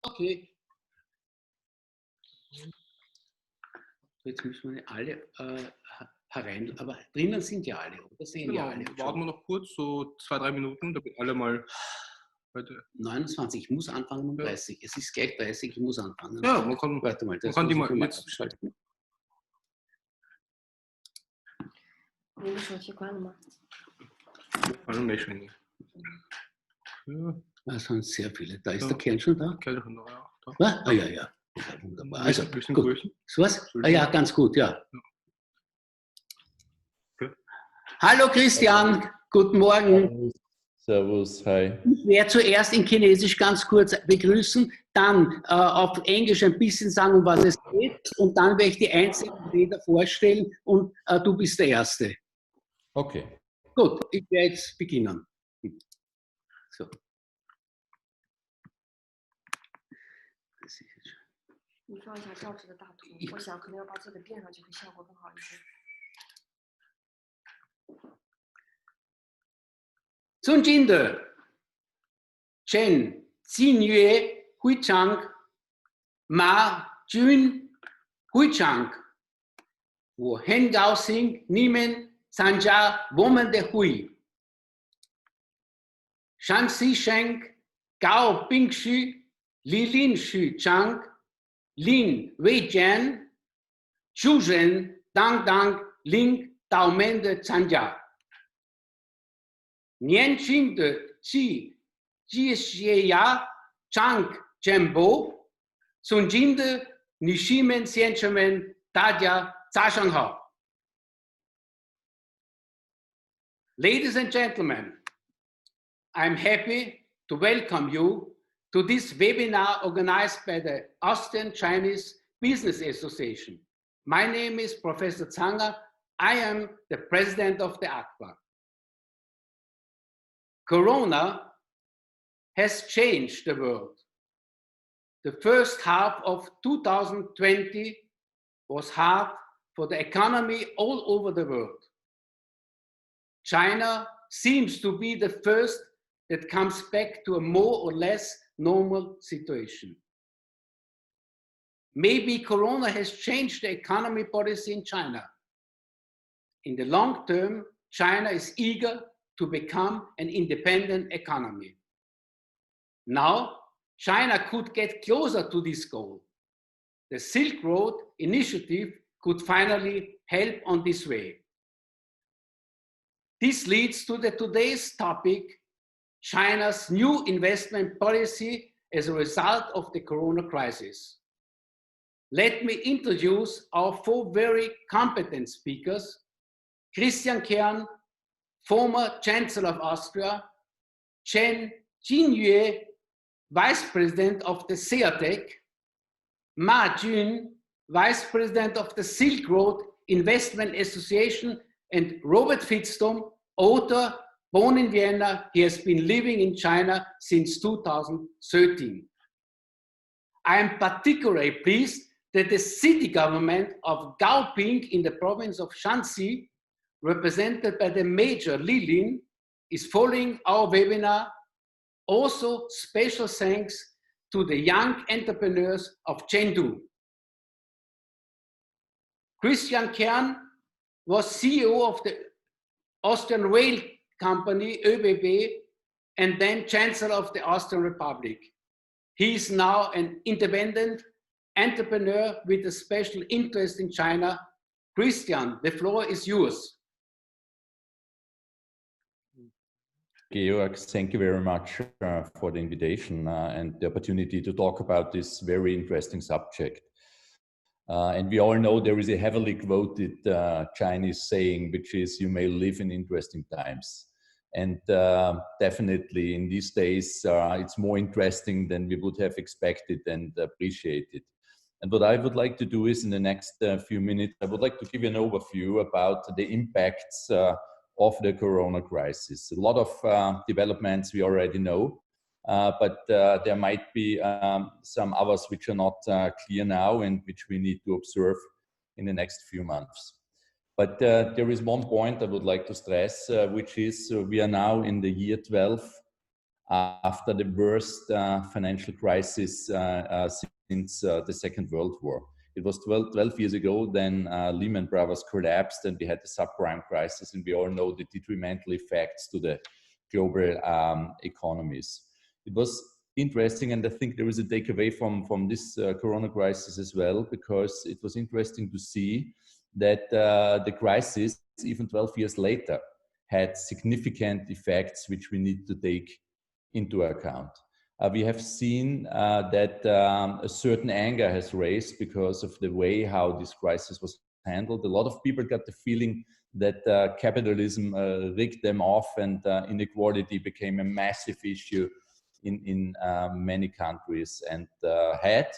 Okay. Jetzt müssen wir alle herein, aber drinnen sind ja alle, oder? Sehen ja alle. Warten wir noch kurz, so 2-3 Minuten, damit alle mal heute. 29, ich muss anfangen um 30. Es ist gleich 30, ich muss anfangen. Ja, man kann, warte mal, das man kann die muss mal ich jetzt abschalten. Da sind sehr viele. Da ist der Kern schon da. Kern schon da, ja. Da? Ah, ja, ja. Ja, wunderbar. Also, gut. So was? Ah, ja, ganz gut, ja. Okay. Hallo Christian, guten Morgen. Servus, hi. Ich werde zuerst in Chinesisch ganz kurz begrüßen, dann auf Englisch ein bisschen sagen, um was es geht, und dann werde ich die einzelnen Rede vorstellen und du bist der Erste. Okay. Gut, ich werde jetzt beginnen. So. Zum Thema Chen Jingyue Huichang Ma Jun Huichang Wo Hen Gao Sing Nimen Sanja Woman de Hui Shang Si Sheng Gao Ping Xu Li Lin Xu Chang Lin Wei Jian Zhu Zhen Dang Dang Ling Dao Men de Sanja 年轻的企业家张建波，尊敬的女士们、先生们，大家早上好。Ladies and gentlemen, I'm happy to welcome you to this webinar organized by the Austrian Chinese Business Association. My name is Professor Zanger. I am the president of the ACBA. Corona has changed the world. The first half of 2020 was hard for the economy all over the world. China seems to be the first that comes back to a more or less normal situation. Maybe Corona has changed the economy policy in China. In the long term, China is eager to become an independent economy. Now, China could get closer to this goal. The Silk Road Initiative could finally help on this way. This leads to today's topic, China's new investment policy as a result of the Corona crisis. Let me introduce our 4 very competent speakers: Christian Kern, former Chancellor of Austria; Chen Jingyue, Vice President of the CEATEC; Ma Jun, Vice President of the Silk Road Investment Association; and Robert Fitztom, author, born in Vienna. He has been living in China since 2013. I am particularly pleased that the city government of Gaoping in the province of Shanxi, represented by the Major Li Lin, is following our webinar. Also, special thanks to the young entrepreneurs of Chengdu. Christian Kern was CEO of the Austrian Rail Company, ÖBB, and then Chancellor of the Austrian Republic. He is now an independent entrepreneur with a special interest in China. Christian, the floor is yours. Georg, thank you very much for the invitation and the opportunity to talk about this very interesting subject. And we all know there is a heavily quoted Chinese saying, which is, you may live in interesting times. And definitely in these days, it's more interesting than we would have expected and appreciated. And what I would like to do is, in the next few minutes, I would like to give you an overview about the impacts of the Corona crisis. A lot of developments we already know, but there might be some others which are not clear now and which we need to observe in the next few months. But there is one point I would like to stress, which is we are now in the year 12 after the worst financial crisis since the Second World War. It was 12 years ago, then Lehman Brothers collapsed and we had the subprime crisis, and we all know the detrimental effects to the global economies. It was interesting, and I think there is a takeaway from this Corona crisis as well, because it was interesting to see that the crisis, even 12 years later, had significant effects which we need to take into account. We have seen that a certain anger has raised because of the way how this crisis was handled. A lot of people got the feeling that capitalism rigged them off, and inequality became a massive issue in many countries, and had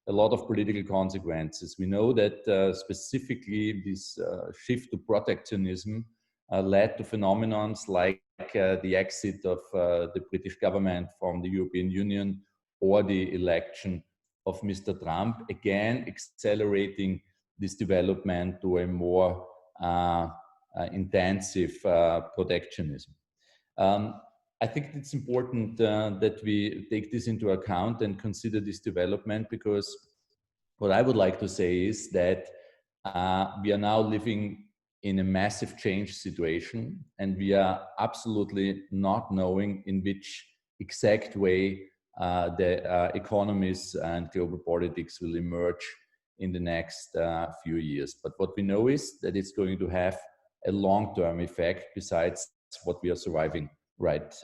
a lot of political consequences. We know that specifically this shift to protectionism led to phenomena like the exit of the British government from the European Union, or the election of Mr. Trump, again accelerating this development to a more intensive protectionism. I think it's important that we take this into account and consider this development, because what I would like to say is that we are now living in a massive change situation, and we are absolutely not knowing in which exact way the economies and global politics will emerge in the next few years. But what we know is that it's going to have a long-term effect besides what we are surviving right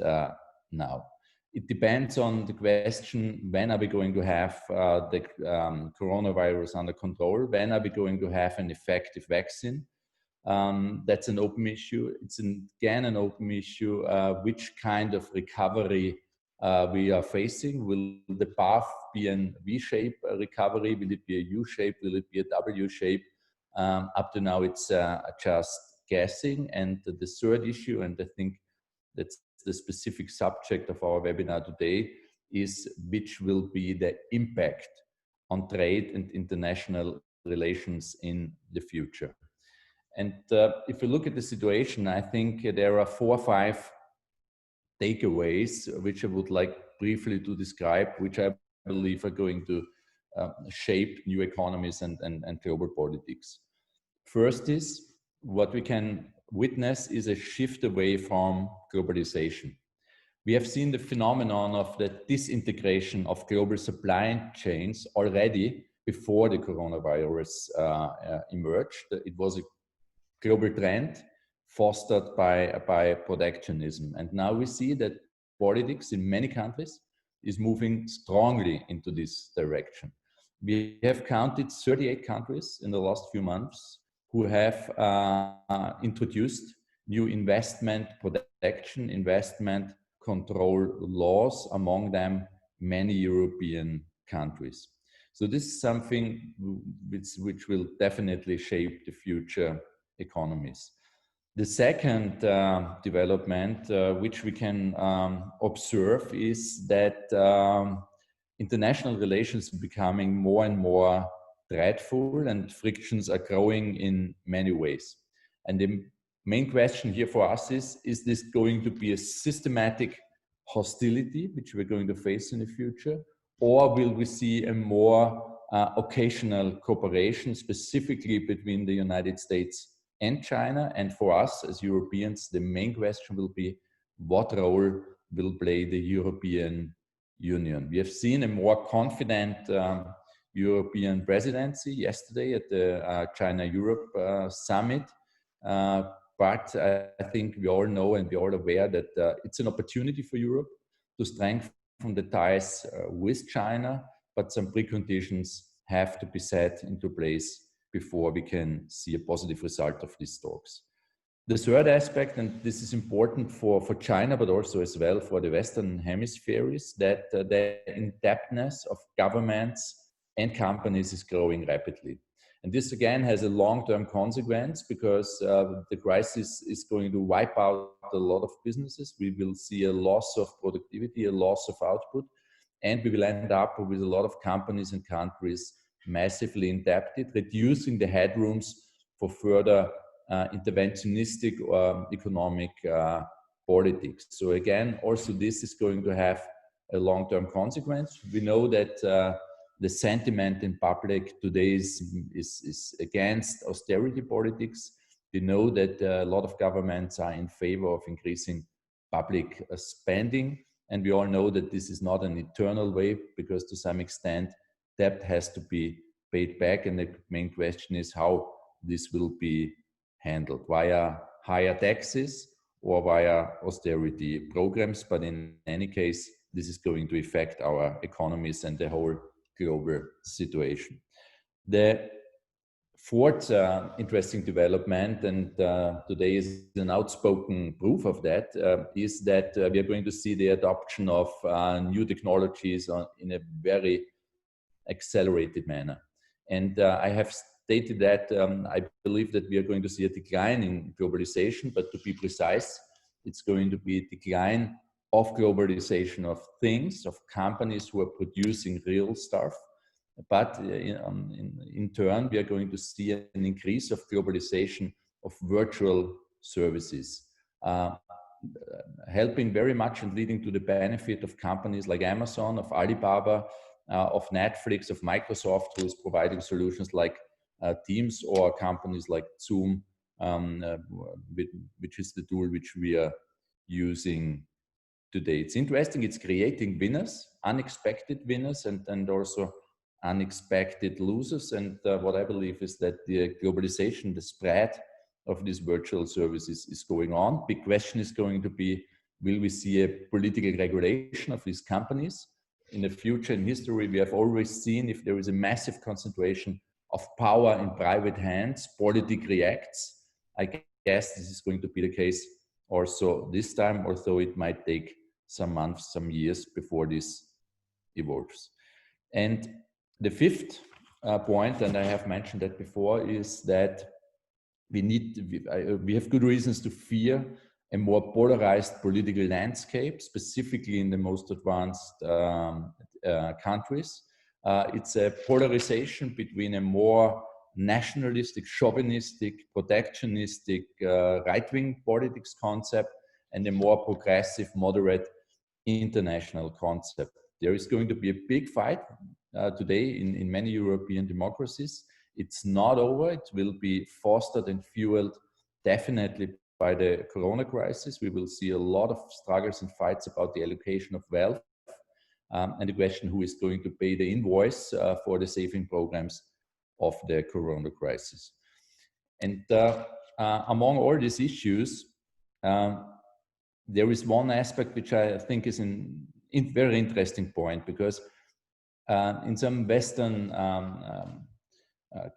now. It depends on the question, when are we going to have the coronavirus under control? When are we going to have an effective vaccine? That's an open issue. It's again an open issue, which kind of recovery we are facing. Will the path be a V-shape recovery? Will it be a U-shape? Will it be a W-shape? Up to now, it's just guessing. And the third issue, and I think that's the specific subject of our webinar today, is which will be the impact on trade and international relations in the future. And if you look at the situation, I think there are 4 or 5 takeaways which I would like briefly to describe, which I believe are going to shape new economies and global politics. First is, what we can witness is a shift away from globalization. We have seen the phenomenon of the disintegration of global supply chains already before the coronavirus emerged. It was a global trend fostered by protectionism. And now we see that politics in many countries is moving strongly into this direction. We have counted 38 countries in the last few months who have introduced new investment protection, investment control laws, among them many European countries. So this is something which will definitely shape the future economies. The second development which we can observe is that international relations are becoming more and more dreadful, and frictions are growing in many ways. And the main question here for us is this going to be a systematic hostility which we're going to face in the future, or will we see a more occasional cooperation, specifically between the United States and China? And for us as Europeans, the main question will be, what role will play the European Union? We have seen a more confident European presidency yesterday at the China-Europe summit. But I think we all know and we're all aware that it's an opportunity for Europe to strengthen the ties with China, but some preconditions have to be set into place before we can see a positive result of these talks. The third aspect, and this is important for China, but also as well for the Western Hemisphere, is that the indebtedness of governments and companies is growing rapidly. And this again has a long-term consequence, because the crisis is going to wipe out a lot of businesses. We will see a loss of productivity, a loss of output, and we will end up with a lot of companies and countries massively indebted, reducing the headrooms for further interventionistic economic politics. So again, also this is going to have a long-term consequence. We know that the sentiment in public today is against austerity politics. We know that a lot of governments are in favor of increasing public spending. And we all know that this is not an eternal way, because to some extent debt has to be paid back. And the main question is how this will be handled, via higher taxes or via austerity programs. But in any case, this is going to affect our economies and the whole global situation. The fourth interesting development, and today is an outspoken proof of that, is that we are going to see the adoption of new technologies in a very accelerated manner. And I have stated that I believe that we are going to see a decline in globalization, but to be precise, it's going to be a decline of globalization of things, of companies who are producing real stuff. But in turn, we are going to see an increase of globalization of virtual services, helping very much and leading to the benefit of companies like Amazon, of Alibaba, of Netflix, of Microsoft, who is providing solutions like Teams, or companies like Zoom, which is the tool which we are using today. It's interesting, it's creating winners, unexpected winners, and also unexpected losers. And what I believe is that the globalization, the spread of these virtual services is going on. Big question is going to be, will we see a political regulation of these companies? In the future, in history, we have always seen, if there is a massive concentration of power in private hands, politics reacts. I guess this is going to be the case also this time, although it might take some months, some years before this evolves. And the fifth point, and I have mentioned that before, is that we have good reasons to fear a more polarized political landscape, specifically in the most advanced countries. It's a polarization between a more nationalistic, chauvinistic, protectionistic, right-wing politics concept and a more progressive, moderate international concept. There is going to be a big fight today in many European democracies. It's not over. It will be fostered and fueled definitely by the Corona crisis. We will see a lot of struggles and fights about the allocation of wealth and the question who is going to pay the invoice for the saving programs of the Corona crisis. And among all these issues, there is one aspect which I think is a very interesting point, because in some Western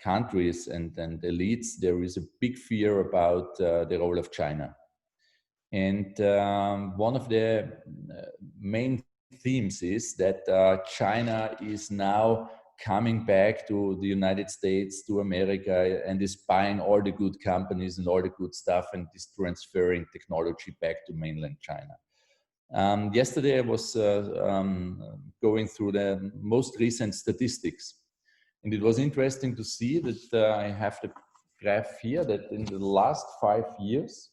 countries and elites, there is a big fear about the role of China. And one of the main themes is that China is now coming back to the United States, to America, and is buying all the good companies and all the good stuff and is transferring technology back to mainland China. Yesterday, I was going through the most recent statistics, and it was interesting to see that I have the graph here, that in the last 5 years,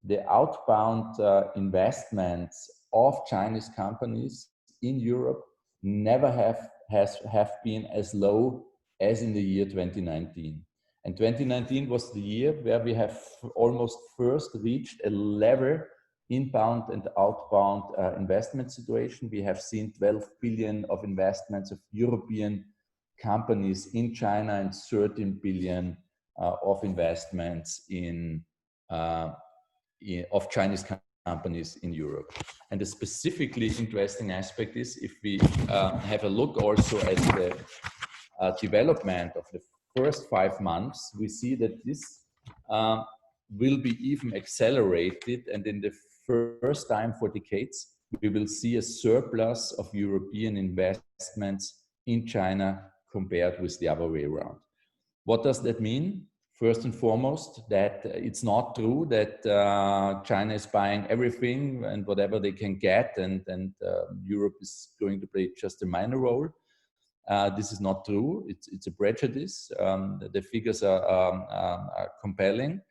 the outbound investments of Chinese companies in Europe never have been as low as in the year 2019. And 2019 was the year where we have almost first reached a level inbound and outbound investment situation. We have seen 12 billion of investments of European companies in China and 13 billion of investments of Chinese companies in Europe. And the specifically interesting aspect is, if we have a look also at the development of the first 5 months, we see that this will be even accelerated, and in the first time for decades, we will see a surplus of European investments in China compared with the other way around. What does that mean? First and foremost, that it's not true that China is buying everything and whatever they can get, and Europe is going to play just a minor role. This is not true. It's a prejudice. The figures are compelling.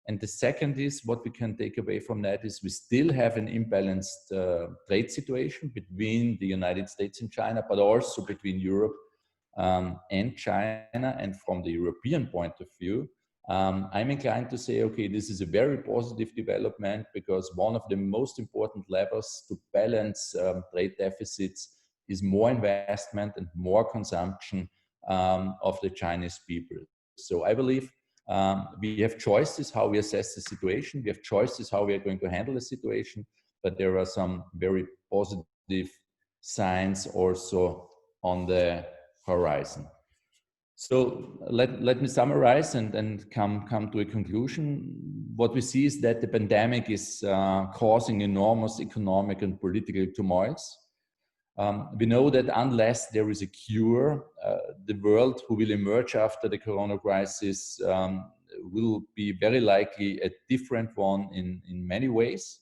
And the second is, what we can take away from that is we still have an imbalanced trade situation between the United States and China, but also between Europe and China. And from the European point of view, I'm inclined to say, okay, this is a very positive development, because one of the most important levers to balance trade deficits is more investment and more consumption of the Chinese people. So I believe we have choices how we assess the situation. We have choices how we are going to handle the situation, but there are some very positive signs also on the horizon. So let me summarize and come to a conclusion. What we see is that the pandemic is causing enormous economic and political turmoils. We know that unless there is a cure, the world who will emerge after the corona crisis will be very likely a different one in many ways.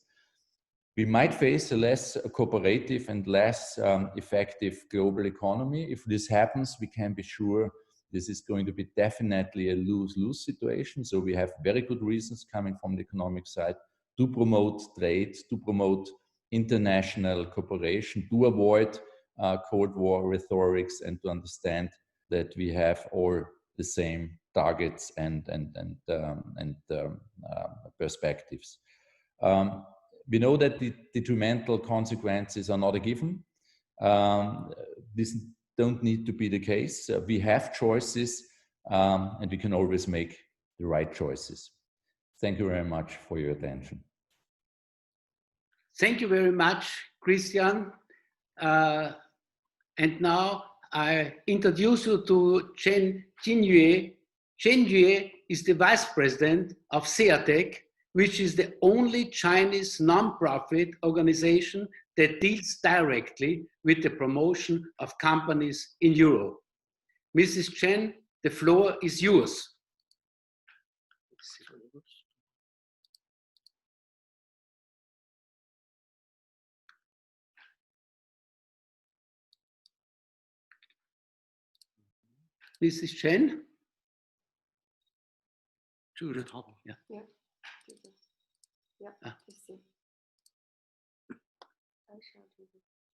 We might face a less cooperative and less effective global economy. If this happens, we can be sure this is going to be definitely a lose-lose situation. So we have very good reasons coming from the economic side to promote trade, to promote international cooperation, to avoid Cold War rhetorics, and to understand that we have all the same targets and perspectives. We know that the detrimental consequences are not a given. This don't need to be the case. We have choices, and we can always make the right choices. Thank you very much for your attention. Thank you very much, Christian. And now I introduce you to Chen Jingyue. Chen Jingyue is the Vice President of CEATEC, which is the only Chinese non-profit organization that deals directly with the promotion of companies in Europe. Mrs. Chen, the floor is yours. Mrs. Chen? Yeah.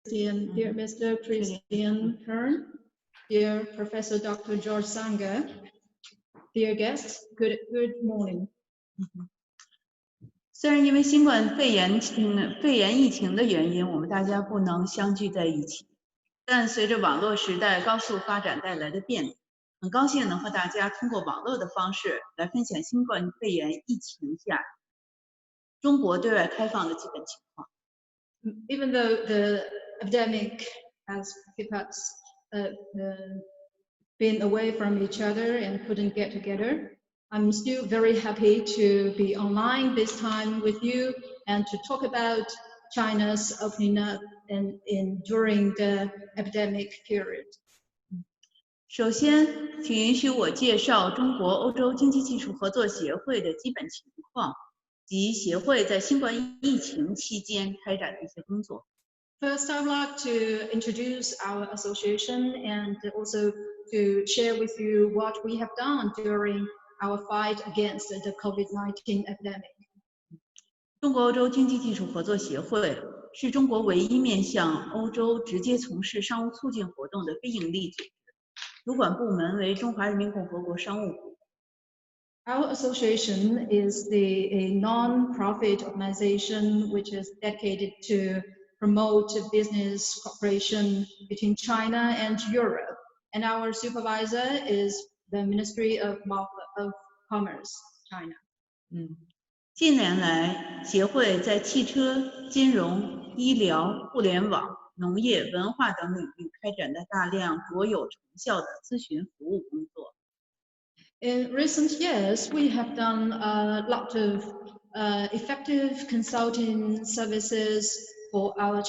Dear Mr. Christian Kern, dear Professor Dr. George Sanger, dear guests, good morning. 虽然因为新冠肺炎疫情的原因，我们大家不能相聚在一起，但随着网络时代高速发展带来的便利，很高兴能和大家通过网络的方式来分享新冠肺炎疫情下中国对外开放的基本情况。Even though the epidemic has kept us been away from each other and couldn't get together, I'm still very happy to be online this time with you and to talk about China's opening up during the epidemic period. 首先，请允许我介绍中国欧洲经济技术合作协会的基本情况及协会在新冠疫情期间开展的一些工作。First, I would like to introduce our association and also to share with you what we have done during our fight against the COVID-19 epidemic. 中国欧洲经济技术合作协会是中国唯一面向欧洲直接从事商务促进活动的非营利组织，主管部门为中华人民共和国商务部。Our association is a non-profit organization which is dedicated to promote business cooperation between China and Europe, and our supervisor is the Ministry of Commerce, China. 近年来，协会在汽车、金融、医疗、互联网、农业、文化等领域开展了大量卓有成效的咨询服务工作。In recent years, we have done a lot of effective consulting services for our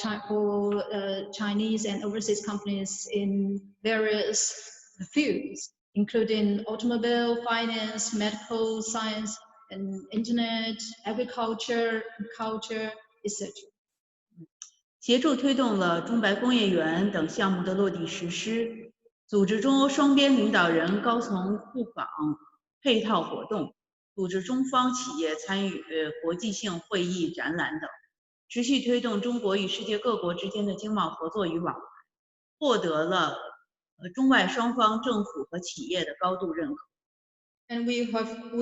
Chinese and overseas companies in various fields, including automobile, finance, medical science, and internet, agriculture, culture, etc. 协助推动了中白工业园等项目的落地实施，组织中欧双边领导人高层互访配套活动，组织中方企业参与国际性会议、展览等，持续推动中国与世界各国之间的经贸合作与往来，获得了中外双方政府和企业的高度认可。And we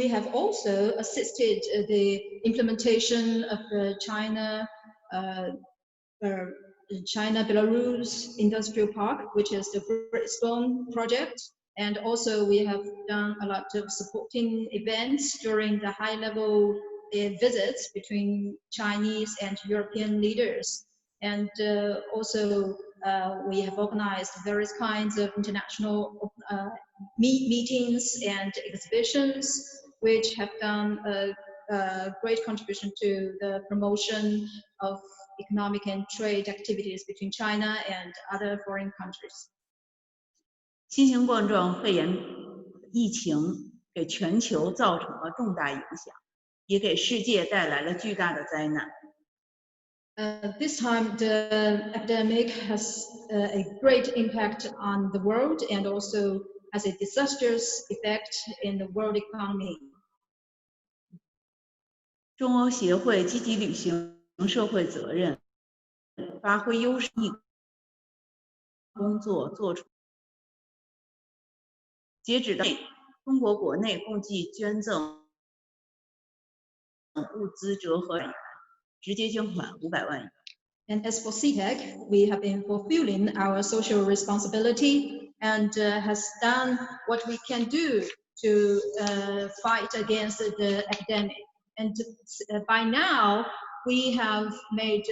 have also assisted the implementation of the China-Belarus Industrial Park, which is the Bridgestone project. And also we have done a lot of supporting events during the high-level visits between Chinese and European leaders. And also we have organized various kinds of international meetings and exhibitions, which have done a great contribution to the promotion of economic and trade activities between China and other foreign countries. 新型冠状肺炎疫情给全球造成了重大影响，也给世界带来了巨大的灾难。This time, the epidemic has a great impact on the world and also has a disastrous effect in the world economy. 中欧协会积极履行社会责任，发挥优势工作做出。截止到中国国内共计捐赠物资折合直接捐款500万元。And as for CTEC, we have been fulfilling our social responsibility and has done what we can do to fight against the epidemic. And by now, we have made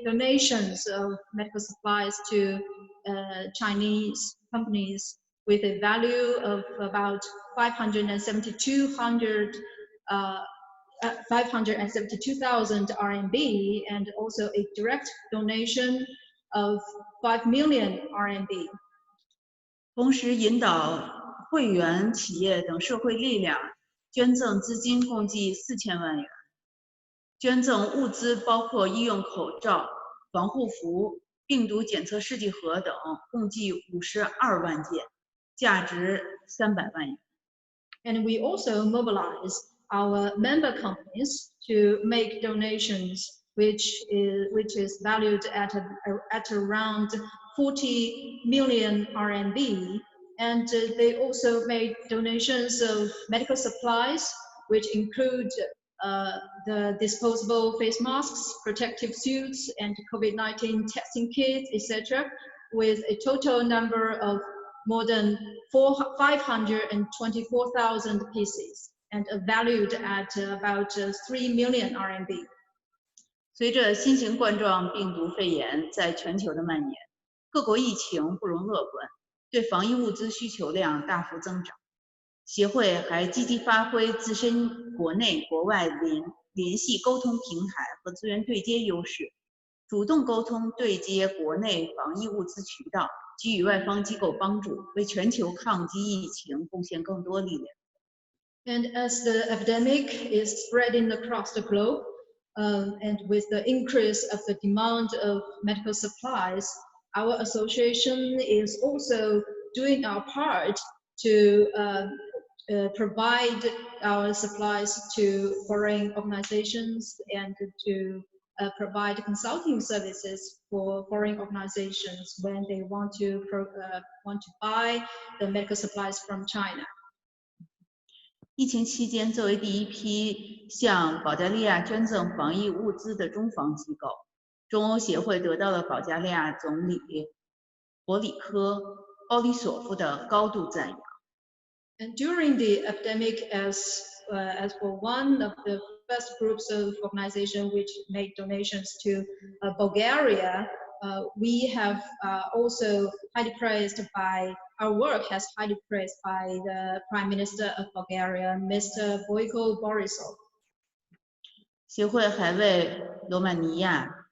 donations of medical supplies to Chinese companies with a value of about 572,000 RMB, and also a direct donation of 5 million RMB. 同时引导会员企业等社会力量捐赠资金共计4000万元，捐赠物资包括医用口罩、防护服、病毒检测试剂盒等，共计52万件，价值300万元。And we also mobilize our member companies to make donations, which is valued at around 40 million RMB. And they also made donations of medical supplies, which include the disposable face masks, protective suits, and COVID-19 testing kits, etc., with a total number of more than 524,000 pieces and valued at about 3 million RMB. 随着新型冠状病毒肺炎在全球的蔓延，各国疫情不容乐观，对防疫物资需求量大幅增长。协会还积极发挥自身国内国外联系沟通平台和资源对接优势，主动沟通对接国内防疫物资渠道，给予外方机构帮助，为全球抗击疫情贡献更多力量。And as the epidemic is spreading across the globe, and with the increase of the demand of medical supplies, our association is also doing our part to provide our supplies to foreign organizations and to provide consulting services for foreign organizations when they want to buy the medical supplies from China. 疫情期间，作为第一批向保加利亚捐赠防疫物资的中方机构，中欧协会得到了保加利亚总理博里科·鲍里索夫的高度赞扬。And during the epidemic, as for one of the first groups of organizations which made donations to Bulgaria, we have also highly praised by our work has highly praised by the Prime Minister of Bulgaria, Mr. Boyko Borisov. 协会还为罗马尼亚、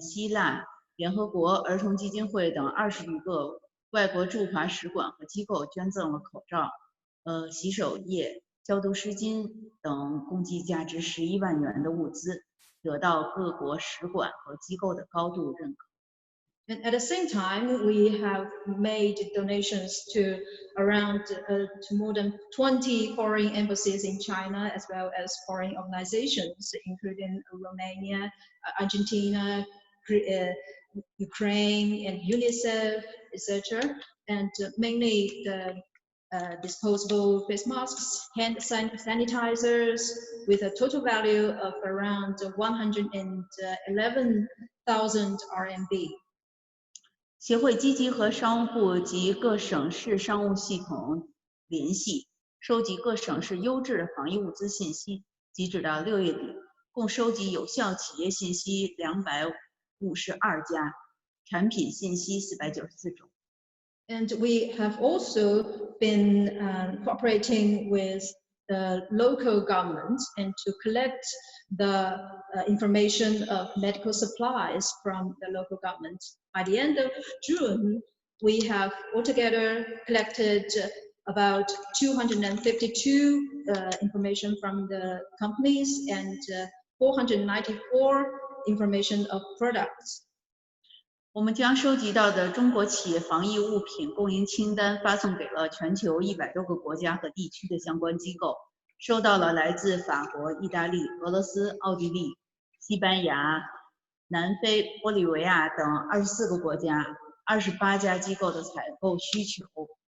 希腊、联合国儿童基金会等20余个外国驻华使馆和机构捐赠了口罩、洗手液、消毒湿巾等共计价值11万元的物资，得到各国使馆和机构的高度认可。And at the same time, we have made donations to around to more than 20 foreign embassies in China, as well as foreign organizations, including Romania, Argentina, Ukraine, and UNICEF, etc. And mainly the disposable face masks, hand sanitizers, with a total value of around 111,000 RMB. 协会积极和商务部及各省市商务系统联系，收集各省市优质防疫物资信息。截止到6月底，共收集有效企业信息252家，产品信息494种。And we have also been cooperating with the local government and to collect the information of medical supplies from the local government. By the end of June, we have altogether collected about 252 information from the companies and 494 information of products. 我们将收集到的中国企业防疫物品供应清单发送给了全球100多个国家和地区的相关机构，收到了来自法国、意大利、俄罗斯、奥地利、西班牙、南非、玻利维亚等24个国家、28家机构的采购需求，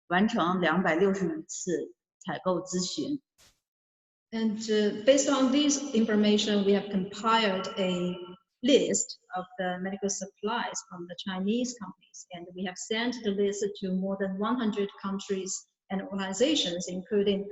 完成260次采购咨询。And based on this information, we have compiled a list of the medical supplies from the Chinese companies, and we have sent the list to more than 100 countries and organizations, including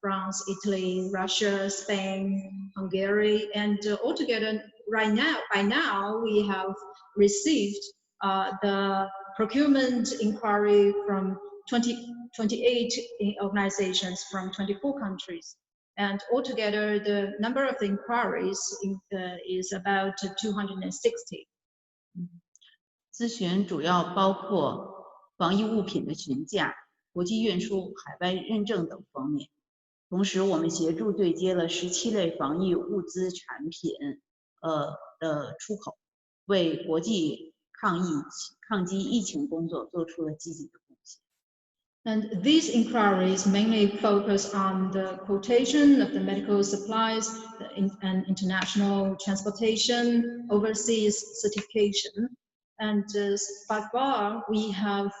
France, Italy, Russia, Spain, Hungary, and altogether by now we have received the procurement inquiry from 28 organizations from 24 countries. And altogether, the number of the inquiries is about 260. 咨询主要包括防疫物品的询价、国际运输、海外认证等方面。同时，我们协助对接了17类防疫物资产品的出口，为国际抗击疫情工作做出了积极的贡献。And these inquiries mainly focus on the quotation of the medical supplies and international transportation, overseas certification. And by far, we have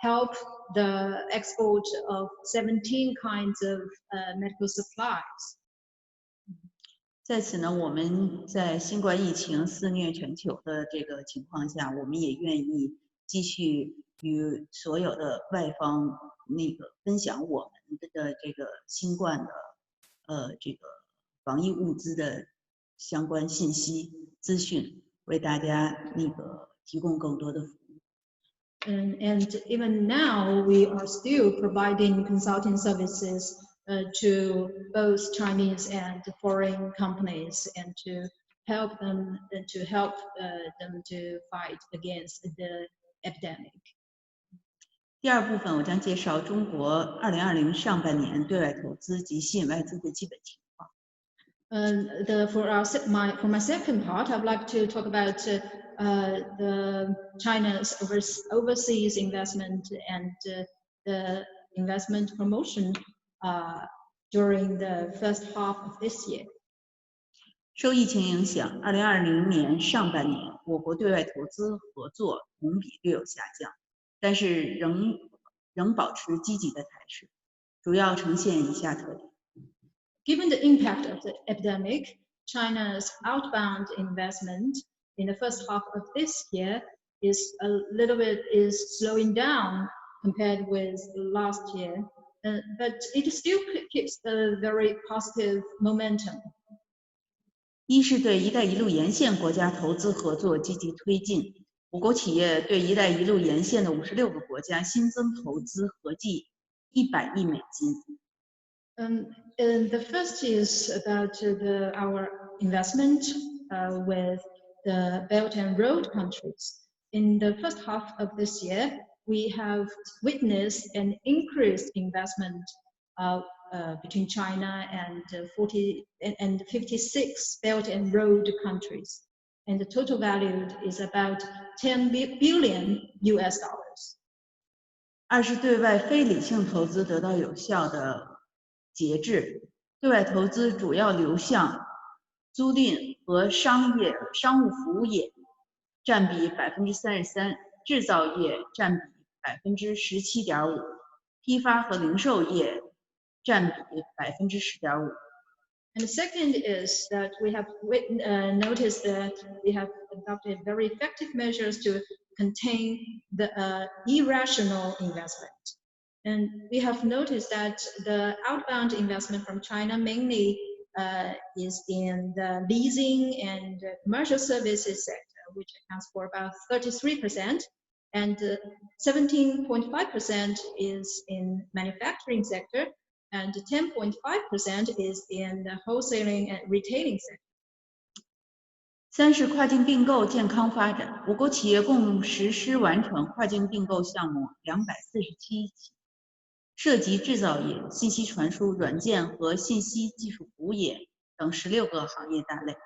helped the export of 17 kinds of medical supplies. 在此呢，我们在新冠疫情肆虐全球的这个情况下，我们也愿意继续与所有的外方分享我们的这个新冠的这个防疫物资的相关信息资讯，为大家提供更多的服务。And even now, we are still providing consulting services to both Chinese and foreign companies, and to help them to fight against the epidemic. 第二部分我将介绍中国2020上半年对外投资及吸引外资的基本情况。For my second part, I'd like to talk about the China's overseas investment and the investment promotion during the first half of this year. 受疫情影响，2020年上半年，我国对外投资合作同比略有下降，但是仍保持积极的态势，主要呈现以下特点。Given the impact of the epidemic, China's outbound investment in the first half of this year is slowing down compared with last year, but it still keeps a very positive momentum. 一是对“一带一路”沿线国家投资合作积极推进，我国企业对“一带一路”沿线的56个国家新增投资合计100亿美金。And the first is about our investment with the Belt and Road countries. In the first half of this year, we have witnessed an increased investment between China and 56 Belt and Road countries. and the total value is about 10 billion US dollars. 二是对外非理性投资得到有效的节制，对外投资主要流向租赁和商务服务业，占比 33%， 制造业占比 17.5%， 批发和零售业占比 10.5%。 And the second is that we have noticed that we have adopted very effective measures to contain the irrational investment. And we have noticed that the outbound investment from China mainly is in the leasing and commercial services sector, which accounts for about 33%, and 17.5% is in manufacturing sector, and 10.5% is in the wholesaling and retailing sector. 三是跨境并购健康发展，我国企业共实施完成跨境并购项目247起，涉及制造业、信息传输、软件和信息技术服务业等16个行业大类。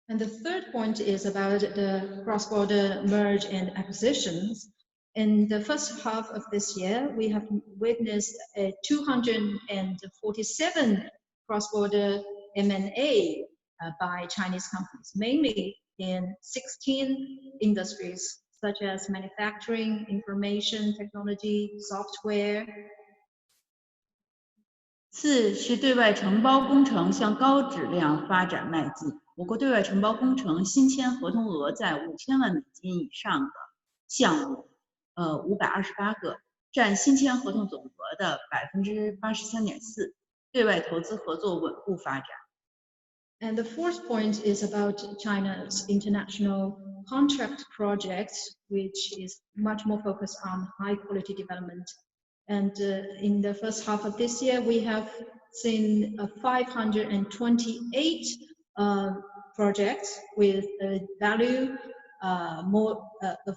And the third point is about the cross-border merge and acquisitions. In the first half of this year, we have witnessed 247 cross-border M&A by Chinese companies, mainly in 16 industries such as manufacturing, information technology, software. 四是对外承包工程向高质量发展迈进。我国对外承包工程新签合同额在5000万美金以上的项目528个，占新签合同总额的 83.4%， 对外投资合作稳步发展。 And the fourth point is about China's international contract projects, which is much more focused on high quality development. And in the first half of this year, we have seen 528 projects with a value of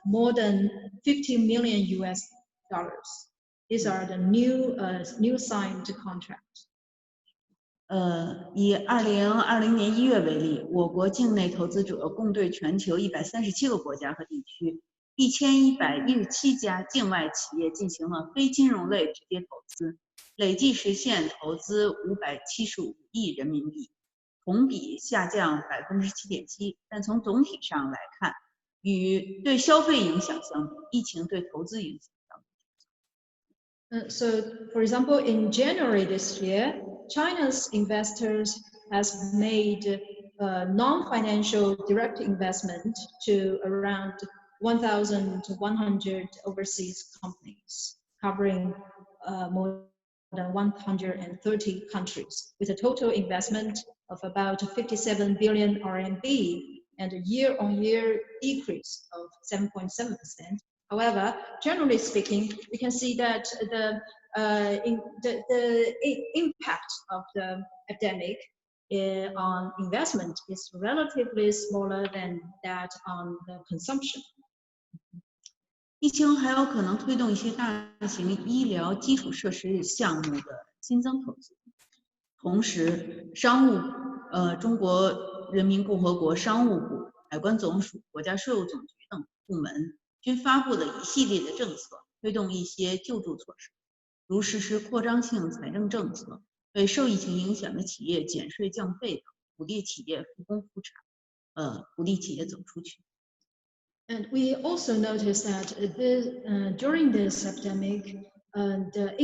more than 50 million US dollars. These are the new signed contracts. 以2020年1月为例，我国境内投资者共对全球137个国家和地区1117家境外企业进行了非金融类直接投资，累计实现投资575亿人民币，同比下降 7.7%。但从总体上来看，与对消费影响相比，疫情对投资影响相比。So, for example, in January this year, China's investors has made non-financial direct investment to around 1,100 overseas companies, covering more than 130 countries, with a total investment of about 57 billion RMB and a year-on-year decrease of 7.7%. However, generally speaking, we can see that the impact of the epidemic on investment is relatively smaller than that on the consumption. 疫情还有可能推动一些大型医疗基础设施项目的新增投资。同时，中国人民共和国商务部、海关总署、国家税务总局等部门均发布了一系列的政策，推动一些救助措施，如实施扩张性财政政策，为受疫情影响的企业减税降费等，鼓励企业复工复产，鼓励企业走出去。And we also noticed that during this epidemic, the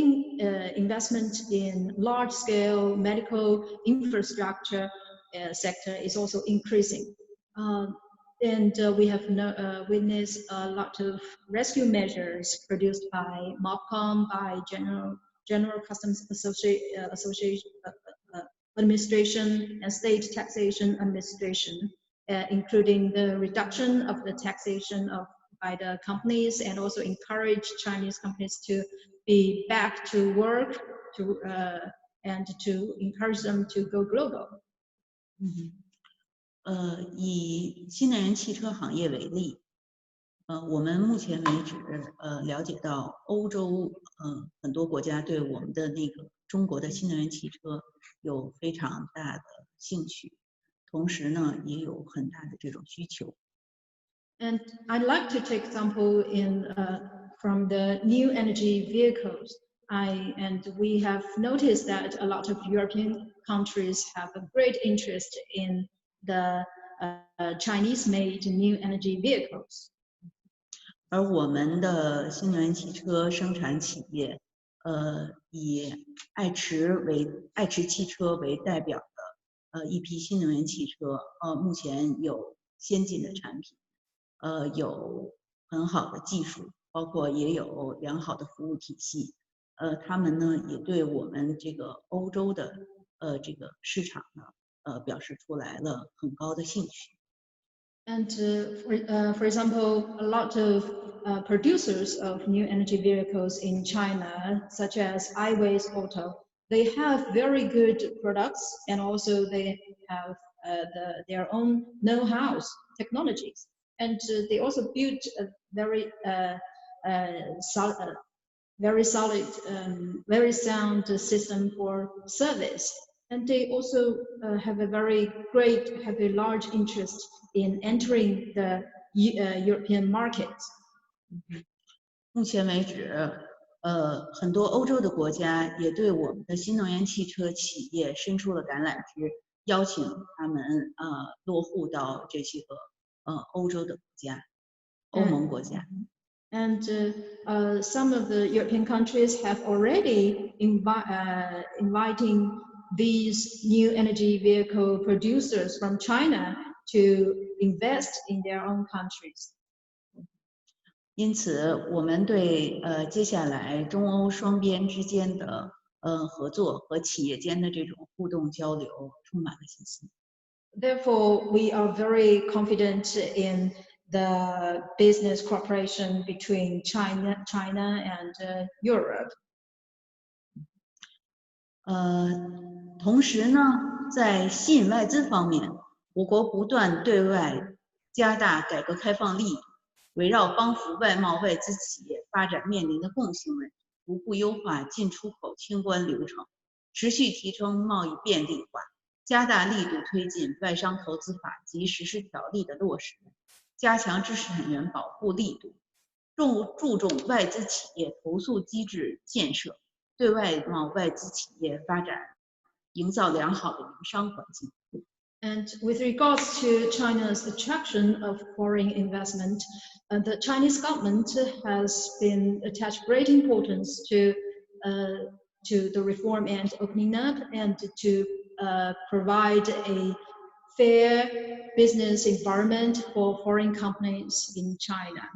investment in large-scale medical infrastructure sector is also increasing. And we have witnessed a lot of rescue measures produced by MOPCOM, by General Customs Administration and State Taxation Administration, including the reduction of the taxation by the companies, and also encourage Chinese companies to be back to work, and to encourage them to go global. 以新能源汽车行业为例，我们目前为止了解到欧洲很多国家对我们的中国的新能源汽车有非常大的兴趣。同时呢也有很大的这种需求。And I'd like to take example from the new energy vehicles. We have noticed that a lot of European countries have a great interest in the Chinese-made new energy vehicles. 而我们的新能源汽车生产企业，以爱驰汽车为代表的一批新能源汽车，目前有先进的产品，有很好的技术，包括也有良好的服务体系。他们呢也对我们这个欧洲的这个市场呢，表示出来了很高的兴趣。And for example, a lot of producers of new energy vehicles in China, such as iWays Auto, they have very good products, and also they have their own know-how technologies, and they also built a very solid, very sound system for service. And they also have a large interest in entering the European markets. 目前为止，很多欧洲的国家也对我们的新能源汽车企业伸出了橄榄枝，邀请他们落户到这些个欧洲的国家，欧盟国家。And some of the European countries have already inviting these new energy vehicle producers from China to invest in their own countries. 因此，我们对接下来中欧双边之间的合作和企业间的这种互动交流充满了信心。Therefore, we are very confident in the business cooperation between China and Europe. 同时呢，在吸引外资方面，我国不断对外加大改革开放力度，围绕帮扶外贸外资企业发展面临的共性问题，逐步优化进出口清关流程，持续提升贸易便利化，加大力度推进外商投资法及实施条例的落实，加强知识产权保护力度，注重外资企业投诉机制建设，对外贸外资企业发展营造良好的营商环境。And with regards to China's attraction of foreign investment, the Chinese government has been attached great importance to the reform and opening up, and to provide a fair business environment for foreign companies in China,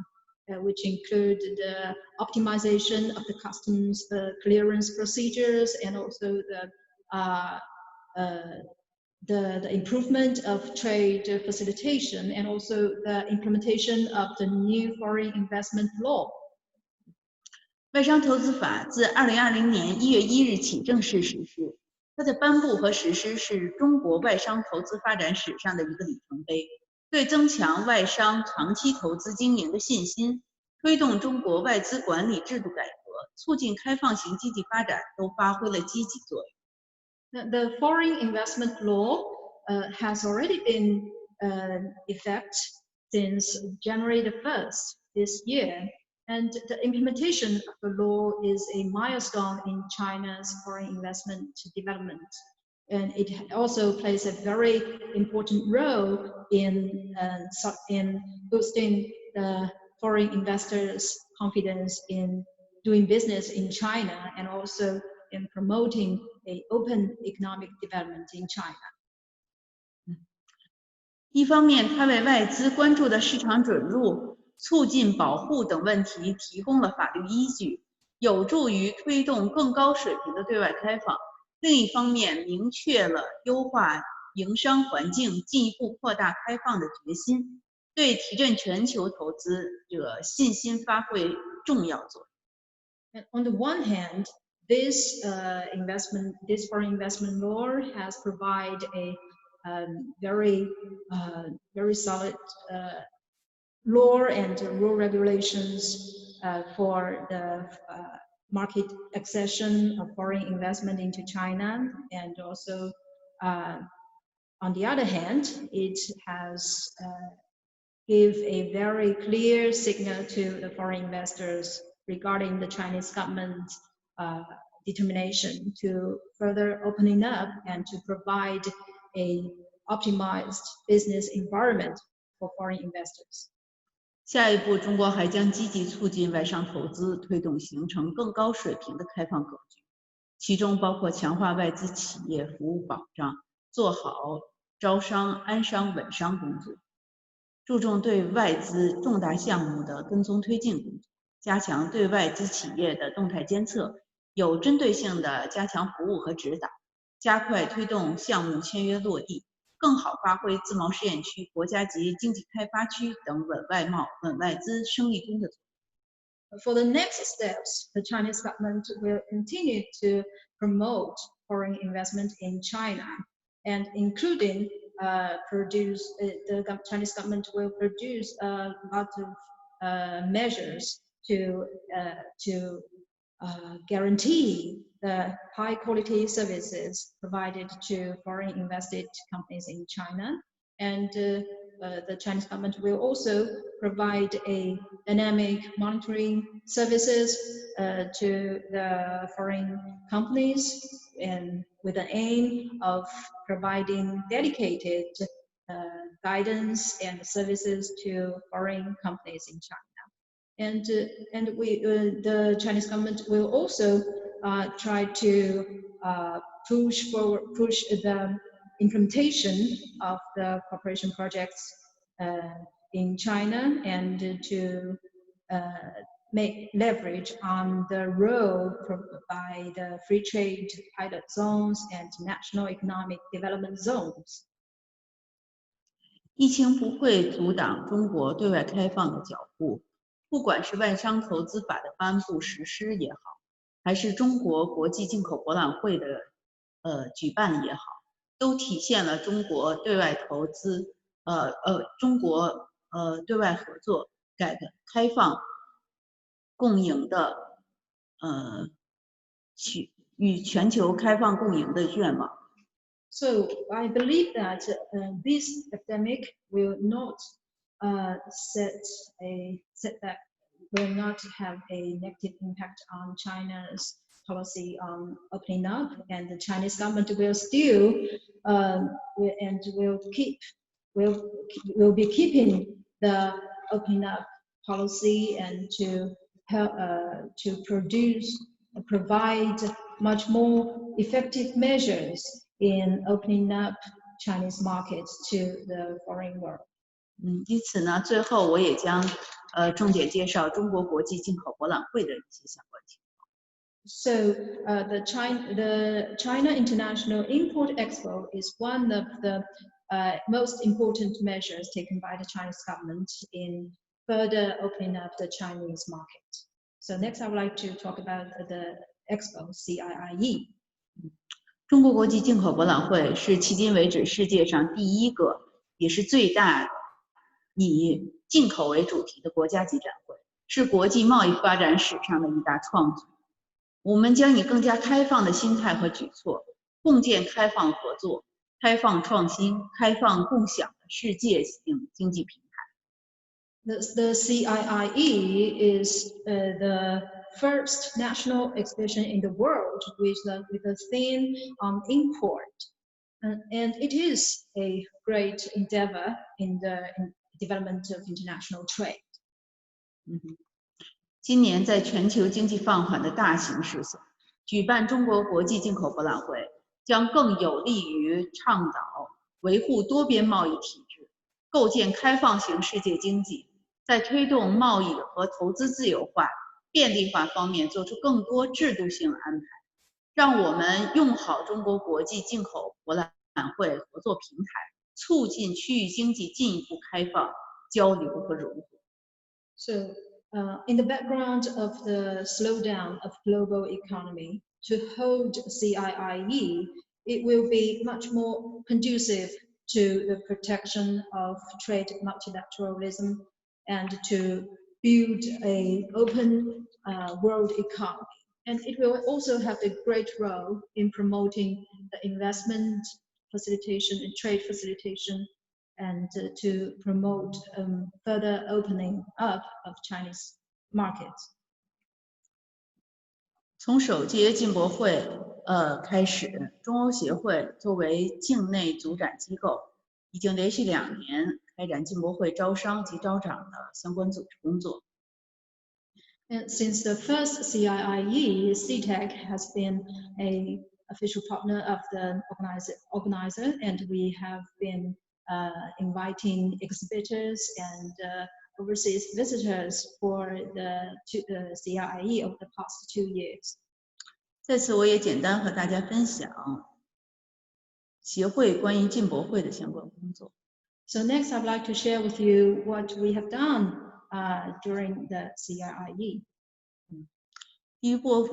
which include the optimization of the customs clearance procedures, and also the improvement of trade facilitation, and also the implementation of the new foreign investment law. 外商投资法自2020年1月1日起正式实施，它的颁布和实施是中国外商投资发展史上的一个里程碑，对增强外商长期投资经营的信心，推动中国外资管理制度改革，促进开放型经济发展都发挥了积极作用。The foreign investment law has already been in effect since January the 1st this year, and the implementation of the law is a milestone in China's foreign investment development. And it also plays a very important role in boosting the foreign investors' confidence in doing business in China, and also in promoting an open economic development in China. 一方面，它为外资关注的市场准入、促进保护等问题提供了法律依据，有助于推动更高水平的对外开放；另一方面，明确了优化营商环境、进一步扩大开放的决心，对提振全球投资者信心发挥重要作用。On the one hand, this foreign investment law has provided a very solid law and rule regulations for the market accession of foreign investment into China, and also On the other hand, it has give a very clear signal to the foreign investors regarding the Chinese government's determination to further opening up and to provide a optimized business environment for foreign investors. 下一步，中国还将积极促进外商投资，推动形成更高水平的开放格局，其中包括强化外资企业服务保障，做好招商、安商、稳商工作，注重对外资重大项目的跟踪推进工作，加强对外资企业的动态监测，有针对性的加强服务和指导，加快推动项目签约落地，更好发挥自贸试验区、国家级经济开发区等稳外贸、稳外资生力军的作用。 For the next steps, the Chinese government will continue to promote foreign investment in China, and including the Chinese government will produce a lot of measures to guarantee the high quality services provided to foreign invested companies in China. And the Chinese government will also provide a dynamic monitoring services to the foreign companies, and with the aim of providing dedicated guidance and services to foreign companies in China. And the Chinese government will also try to push the implementation of the cooperation projects in China, and to make leverage on the role by the free trade pilot zones and national economic development zones. 疫情不会阻挡中国对外开放的脚步，不管是外商投资法的颁布实施也好，还是中国国际进口博览会的举办也好，都体现了中国对外投资中国对外合作、改革开放、共赢的与全球开放共赢的愿望。 So I believe that this epidemic will not will not have a negative impact on China's policy on opening up, and the Chinese government will still will be keeping the opening up policy, and to help to provide much more effective measures in opening up Chinese markets to the foreign world. 因此呢，最后我也将重点介绍中国国际进口博览会的一些相关情况。So the China International Import Expo is one of the most important measures taken by the Chinese government in further opening up the Chinese market. So next, I would like to talk about the Expo, CIIE. 中国国际进口博览会是迄今为止世界上第一个，也是最大的以进口为主题的国家级展会，是国际贸易发展史上的一大创举。我们将以更加开放的心态和举措，共建开放合作、开放创新、开放共享的世界性经济平台。The CIIE is the first national exhibition in the world with a theme on import, and it is a great endeavor in the development of international trade. 今年在全球经济放缓的大形势下，举办中国国际进口博览会，将更有利于倡导维护多边贸易体制，构建开放型世界经济，在推动贸易和投资自由化、便利化方面做出更多制度性安排，让我们用好中国国际进口博览会合作平台，促进区域经济进一步开放、交流和融合。So, in the background of the slowdown of global economy, to hold CIIE, it will be much more conducive to the protection of trade multilateralism and to build an open world economy. And it will also have a great role in promoting the investment facilitation and trade facilitation, and to promote further opening up of Chinese markets. 从首届进博会开始，中欧协会作为境内组展机构，已经连续2年开展进博会招商及招长的相关组织工作。And since the first CIIE, CTEC has been an official partner of the organizer, and we have been inviting exhibitors and overseas visitors for the CIIE over the past 2 years. 在此，我也简单和大家分享协会关于进博会的相关工作。So next, I'd like to share with you what we have done during the CIIE. 第一部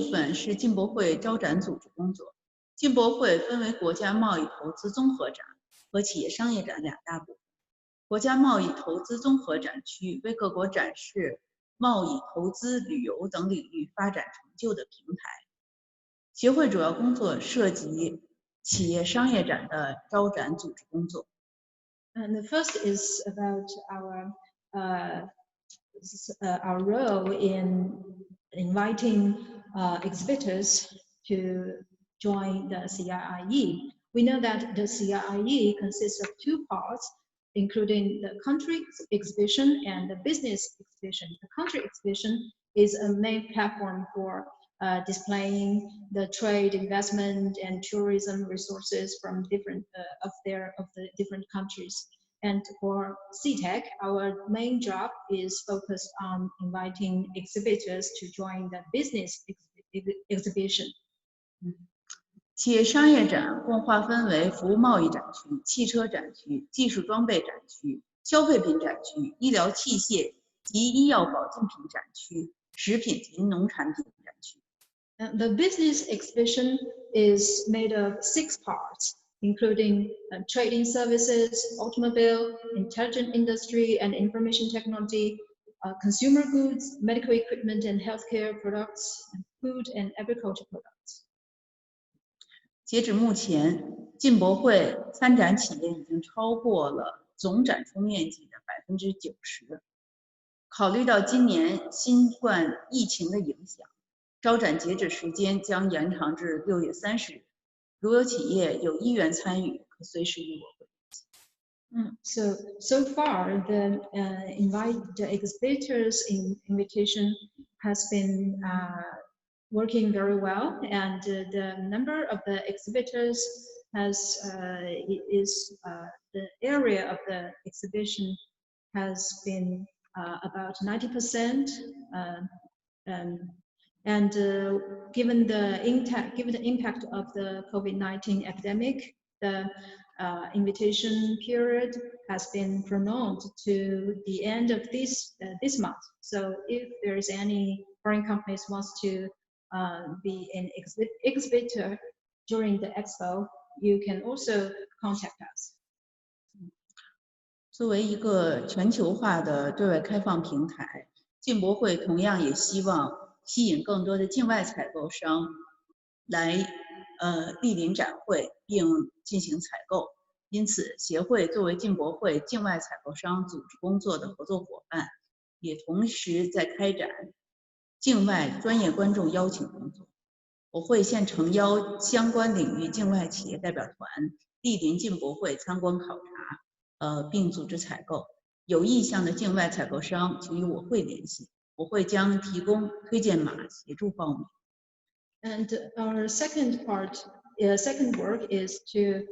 分是进博会招展组织工作。进博会分为国家贸易投资综合展和企业商业展2大部分。国家贸易投资综合展区为各国展示贸易、投资、旅游等领域发展成就的平台。协会主要工作涉及企业商业展的招展组织工作。And the first is about our role in inviting exhibitors to join the CIIE. We know that the CIIE consists of 2 parts, including the country exhibition and the business exhibition. The country exhibition is a main platform for displaying the trade, investment, and tourism resources from different of the different countries. And for CTEC, our main job is focused on inviting exhibitors to join the business exhibition. 企业商业展共划分为服务贸易展区、汽车展区、技术装备展区、消费品展区、医疗器械及医药保健品展区、食品及农产品展区。The business exhibition is made of 6 parts, including trading services, automobile, intelligent industry and information technology, consumer goods, medical equipment and healthcare products, and food and agriculture products. 截止目前，进博会参展企业已经超过了总展出面积的90%。考虑到今年新冠疫情的影响，招展截止时间将延长至6月30日。如有企业有意愿参与，可随时与我会联系。So far, the exhibitors invitation has been working very well, and the number of the exhibitors the area of the exhibition has been about 90%. Given the impact of the COVID-19 epidemic, the invitation period has been prolonged to the end of this month. So if there is any foreign companies wants to be an exhibitor during the expo, you can also contact us. 作为一个全球化的对外开放平台，进博会同样也希望吸引更多的境外采购商来莅临展会并进行采购。因此，协会作为进博会境外采购商组织工作的合作伙伴，也同时在开展境外专业观众邀请工作。我会现诚邀相关领域境外企业代表团莅临进博会参观考察，并组织采购。有意向的境外采购商，请与我会联系，我会将提供推荐码协助报名。And our second work is to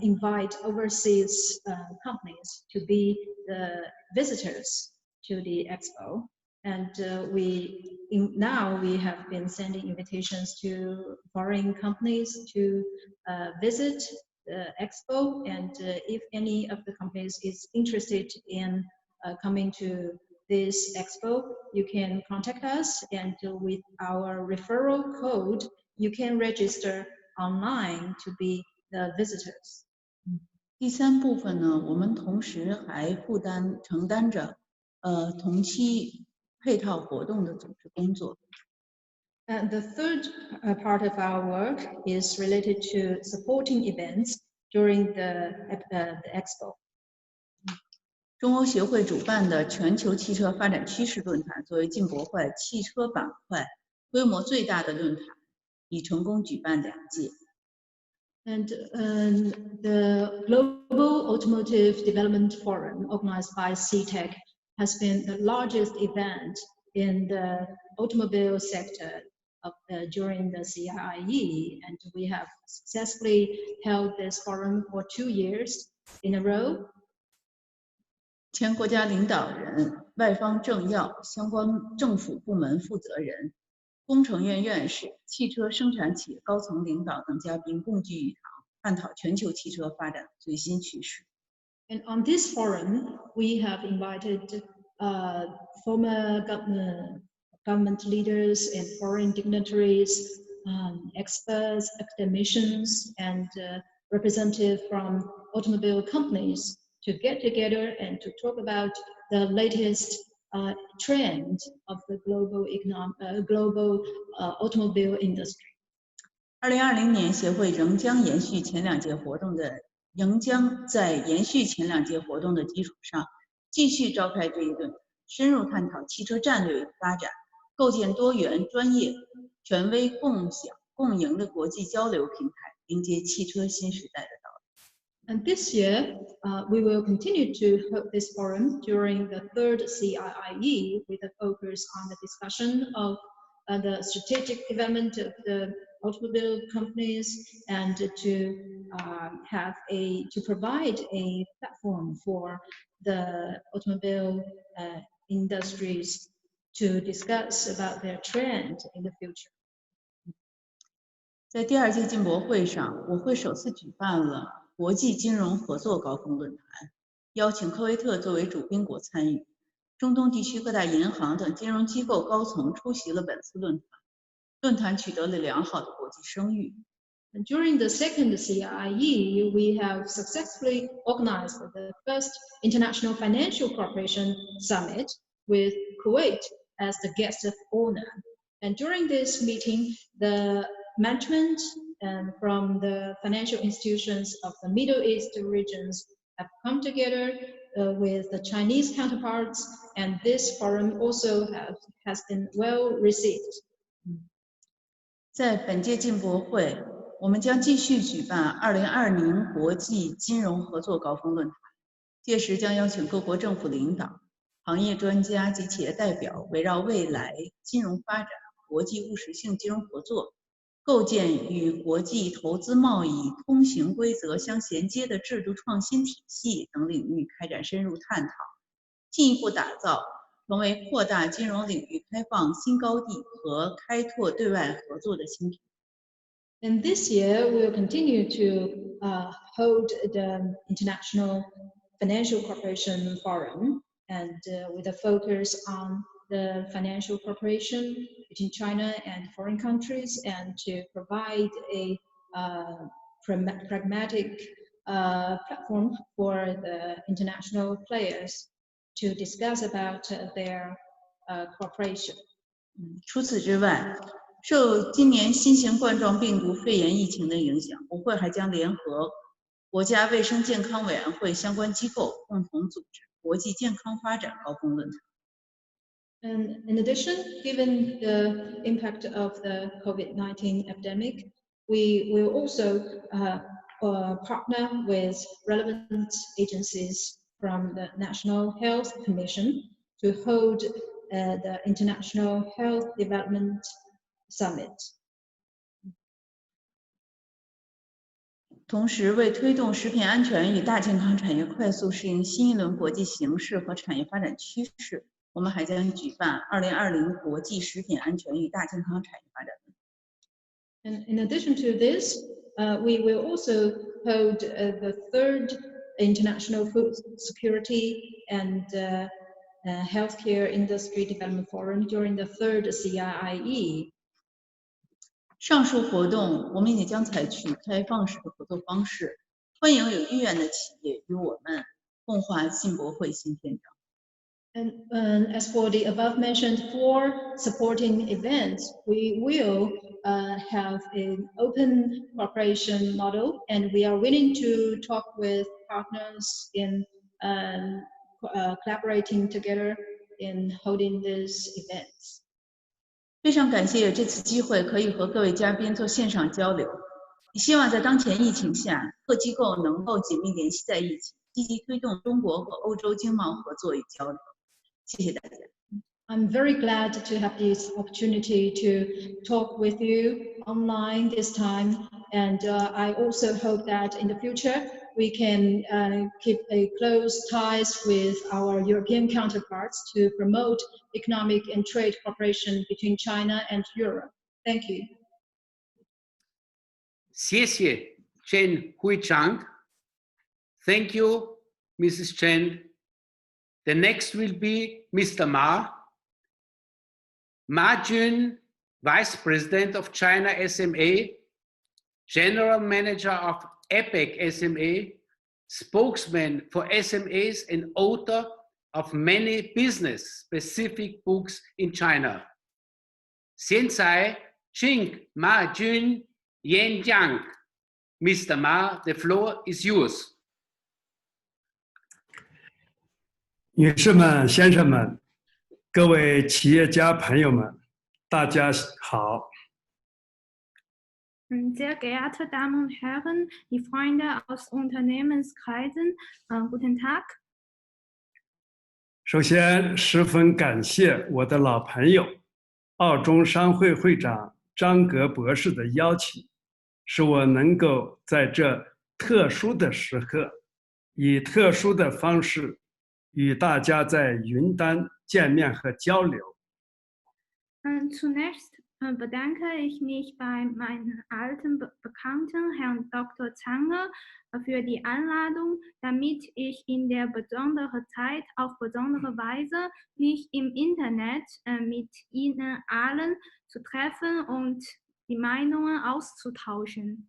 invite overseas companies to be the visitors to the expo. And now we have been sending invitations to foreign companies to visit the expo. And if any of the companies is interested in coming to this expo, you can contact us, and with our referral code, you can register online to be the visitors. 第3部分呢，我们同时还承担着同期配套活动的组织工作。And the third part of our work is related to supporting events during the expo. 中欧协会主办的全球汽车发展趋势论坛作为进博会汽车板块规模最大的论坛，已成功举办2届。And the Global Automotive Development Forum, organized by CTEC, has been the largest event in the automobile sector during the CIIE, and we have successfully held this forum for 2 years in a row. 前国家领导人、外方政要、相关政府部门负责人、工程院院士、汽车生产企业高层领导等嘉宾共聚一堂，探讨全球汽车发展最新趋势。And on this forum, we have invited former government leaders and foreign dignitaries, experts, academicians, and representatives from automobile companies to get together and to talk about the latest trend of the global automobile industry. 2020年，协会仍将在延续前2届活动的基础上，继续召开这一论坛，深入探讨汽车战略与发展，构建多元、专业、权威、共享、共赢的国际交流平台，迎接汽车新时代的到来。And this year, we will continue to hold this forum during the 3rd CIIE with a focus on the discussion of the strategic development of the automobile companies and to provide a platform for the automobile industries to discuss about their trend in the future. 在第2届进博会上，我会首次举办了国际金融合作高峰论坛，邀请科威特作为主宾国参与，中东地区各大银行等金融机构高层出席了本次论坛，论坛取得了良好的国际声誉。And during the 2nd CIIE, we have successfully organized the first International Financial Cooperation Summit with Kuwait as the guest of honor. And during this meeting, the management from the financial institutions of the Middle East regions have come together with the Chinese counterparts, and this forum also has been well received. 在本届进博会，我们将继续举办2020国际金融合作高峰论坛，届时将邀请各国政府领导、行业专家及企业代表，围绕未来金融发展、国际务实性金融合作、构建与国际投资贸易通行规则相衔接的制度创新体系等领域开展深入探讨，进一步打造成为扩大金融领域开放新高地和开拓对外合作的新平台。And this year, we will continue to hold the International Financial Cooperation Forum, and with a focus on the financial cooperation between China and foreign countries, and to provide a pragmatic platform for the international players to discuss about their cooperation. 除此之外，受今年新型冠状病毒肺炎疫情的影响，我会还将联合国家卫生健康委员会相关机构共同组织国际健康发展高峰论坛。And in addition, given the impact of the COVID-19 epidemic, we will also partner with relevant agencies from the National Health Commission to hold the International Health Development Summit. 同时，为推动食品安全与大健康产业快速适应新一轮国际形势和产业发展趋势，我们还将举办2020国际食品安全与大健康产业发展论坛。 And in addition to this, we will also hold the 3rd International Food Security and Healthcare Industry Development Forum during the 3rd CIIE. 上述活动，我们也将采取开放式的合作方式，欢迎有意愿的企业与我们共话进博会新篇章。And as for the above-mentioned 4 supporting events, we will have an open cooperation model, and we are willing to talk with partners in collaborating together in holding these events. 非常感谢这次机会可以和各位嘉宾做线上交流。也希望在当前疫情下，各机构能够紧密联系在一起，积极推动中国和欧洲经贸合作与交流。谢谢大家。I'm very glad to have this opportunity to talk with you online this time, and I also hope that in the future we can keep a close ties with our European counterparts to promote economic and trade cooperation between China and Europe. Thank you. 谢谢 Chen Jingyue. Thank you, Mrs. Chen. The next will be Mr. Ma Jun, Vice President of China SMA, General Manager of APEC SMA, spokesman for SMAs and author of many business-specific books in China. 现在请马军演讲。Mr. Ma, the floor is yours. 女士们、先生们，各位企业家朋友们，大家好。Sehr geehrte Damen und Herren, die Freunde aus Unternehmenskreisen, guten Tag. 首先，十分感谢我的老朋友、澳中商会会长张格博士的邀请，使我能够在这特殊的时刻，以特殊的方式与大家在云端见面和交流。Zunächst bedanke ich mich bei meinem alten Bekannten, Herrn Dr. Zanger, für die Einladung, damit ich in der besonderen Zeit auf besondere Weise mich im Internet mit Ihnen allen zu treffen und die Meinungen auszutauschen.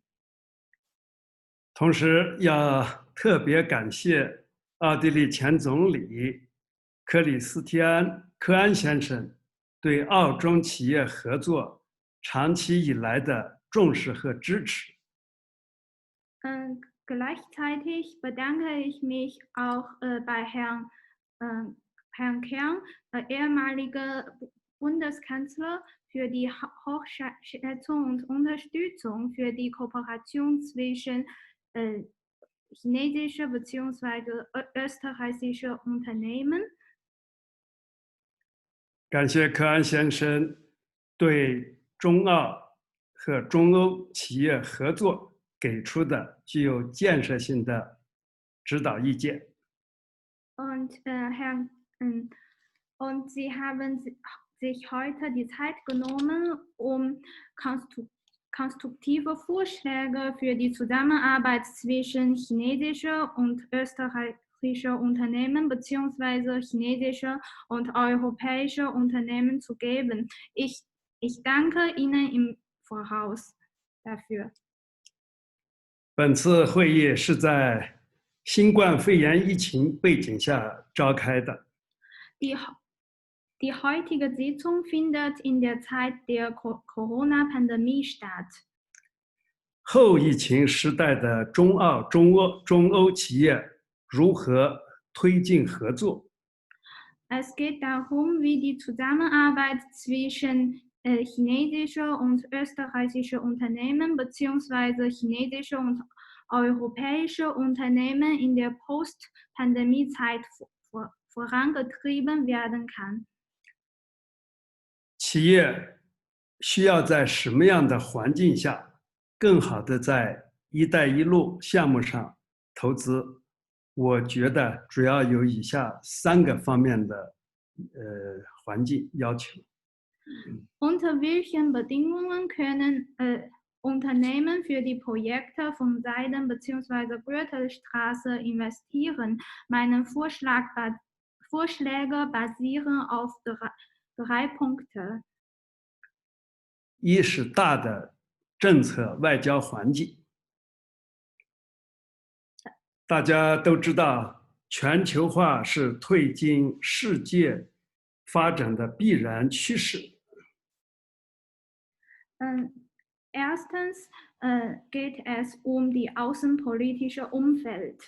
同时，要特别感谢奥地利前总理克里斯提安·科安先生对澳中企业合作长期以来的重视和支持。Gleichzeitig bedanke ich mich auch bei Herrn Kern, ehemaliger Bundeskanzler, für die Hochschätzung und Unterstützung für die Kooperation zwischen chinesische bzw. österreichische Unternehmen. 感谢科安先生对中澳和中欧企业合作给出的具有建设性的指导意见。Und Sie haben sich heute die Zeit genommen, um konstruktive Vorschläge für die Zusammenarbeit zwischen chinesischen und österreichischen Unternehmen bzw. chinesischen und europäischen Unternehmen zu geben. Ich danke Ihnen im Voraus dafür. 本次会议是在新冠肺炎疫情背景下召开的。Die heutige Sitzung findet in der Zeit der Corona-Pandemie statt. 后疫情时代的中澳、中欧企业如何推进合作？ Es geht darum, wie die Zusammenarbeit zwischen chinesischen und österreichischen Unternehmen bzw. chinesische und europäische Unternehmen in der Post-Pandemie-Zeit vorangetrieben werden kann. 企业需要在什么样的环境下，更好的在“一带一路”项目上投资？我觉得主要有以下3个方面的环境要求。 Unter welchen Bedingungen können Unternehmen für die Projekte von Seiden- bzw. Gürtelstraße investieren? Meine Vorschläge basieren auf 3 Punkte. 一是大的政策外交环境，大家都知道，全球化是推进世界发展的必然趋势。Erstens geht es die außenpolitische Umfeld.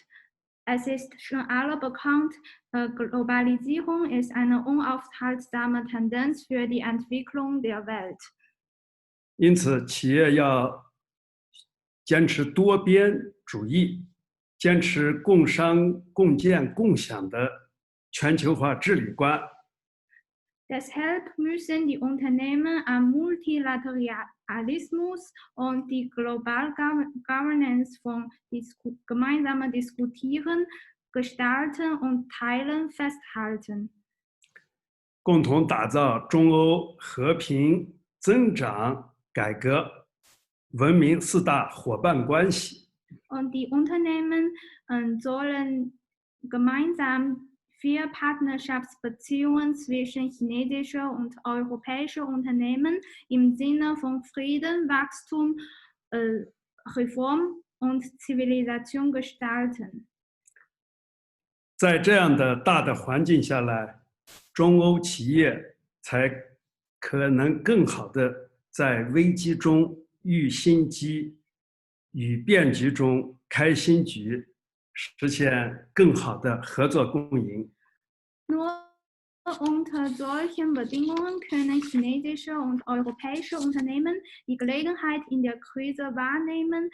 Es ist schon alle bekannt, Globalisierung ist eine unaufhaltsame Tendenz für die Entwicklung der Welt. 因此，企业要坚持多边主义，坚持共商共建共享的全球化治理观。Deshalb müssen die Unternehmen am Multilateralismus und die Global Governance von gemeinsamen Diskutieren, Gestalten und Teilen festhalten. 共同打造中欧和平、增长、改革、文明四大伙伴关系。Und die Unternehmen sollen gemeinsam 4 Partnerschaftsbeziehungen zwischen chinesischen und europäischen Unternehmen im Sinne von Frieden, Wachstum, Reform und Zivilisation gestalten. 在这样的大的环境下来，中欧企业才可能更好的在危机中遇新机，与变局中开新局，实现更好的合作共赢。Nur unter solchen Bedingungen können chinesische und europäische Unternehmen die Gelegenheit in der Krise wahrnehmen,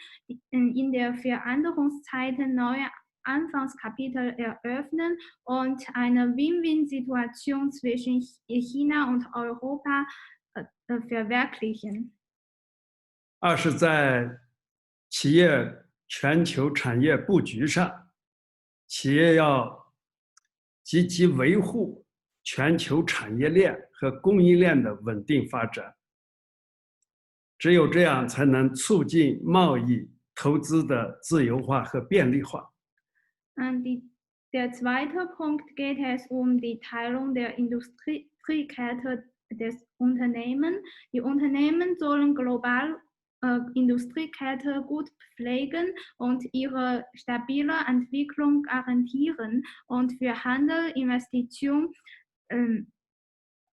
in der Veränderungszeit neue Anfangskapitel eröffnen und eine Win-Win-Situation zwischen China und Europa verwirklichen. 二是在企业全球产业布局上，企业要积极维护全球产业链和供应链的稳定发展。只有这样，才能促进贸易、投资的自由化和便利化。Der zweite Punkt geht es die Teilung der Industriekette des Unternehmens. Die Unternehmen sollen global Industriekette gut pflegen und ihre stabile Entwicklung garantieren und für Handel, Investition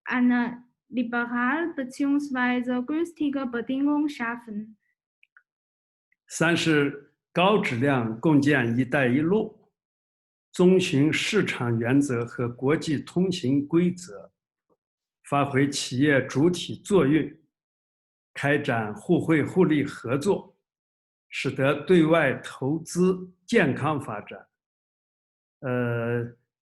eine liberal bzw. günstige Bedingung schaffen. 三是高质量共建“一带一路”，遵循市场原则和国际通行规则，发挥企业主体作用，开展互惠互利合作，使得对外投资健康发展。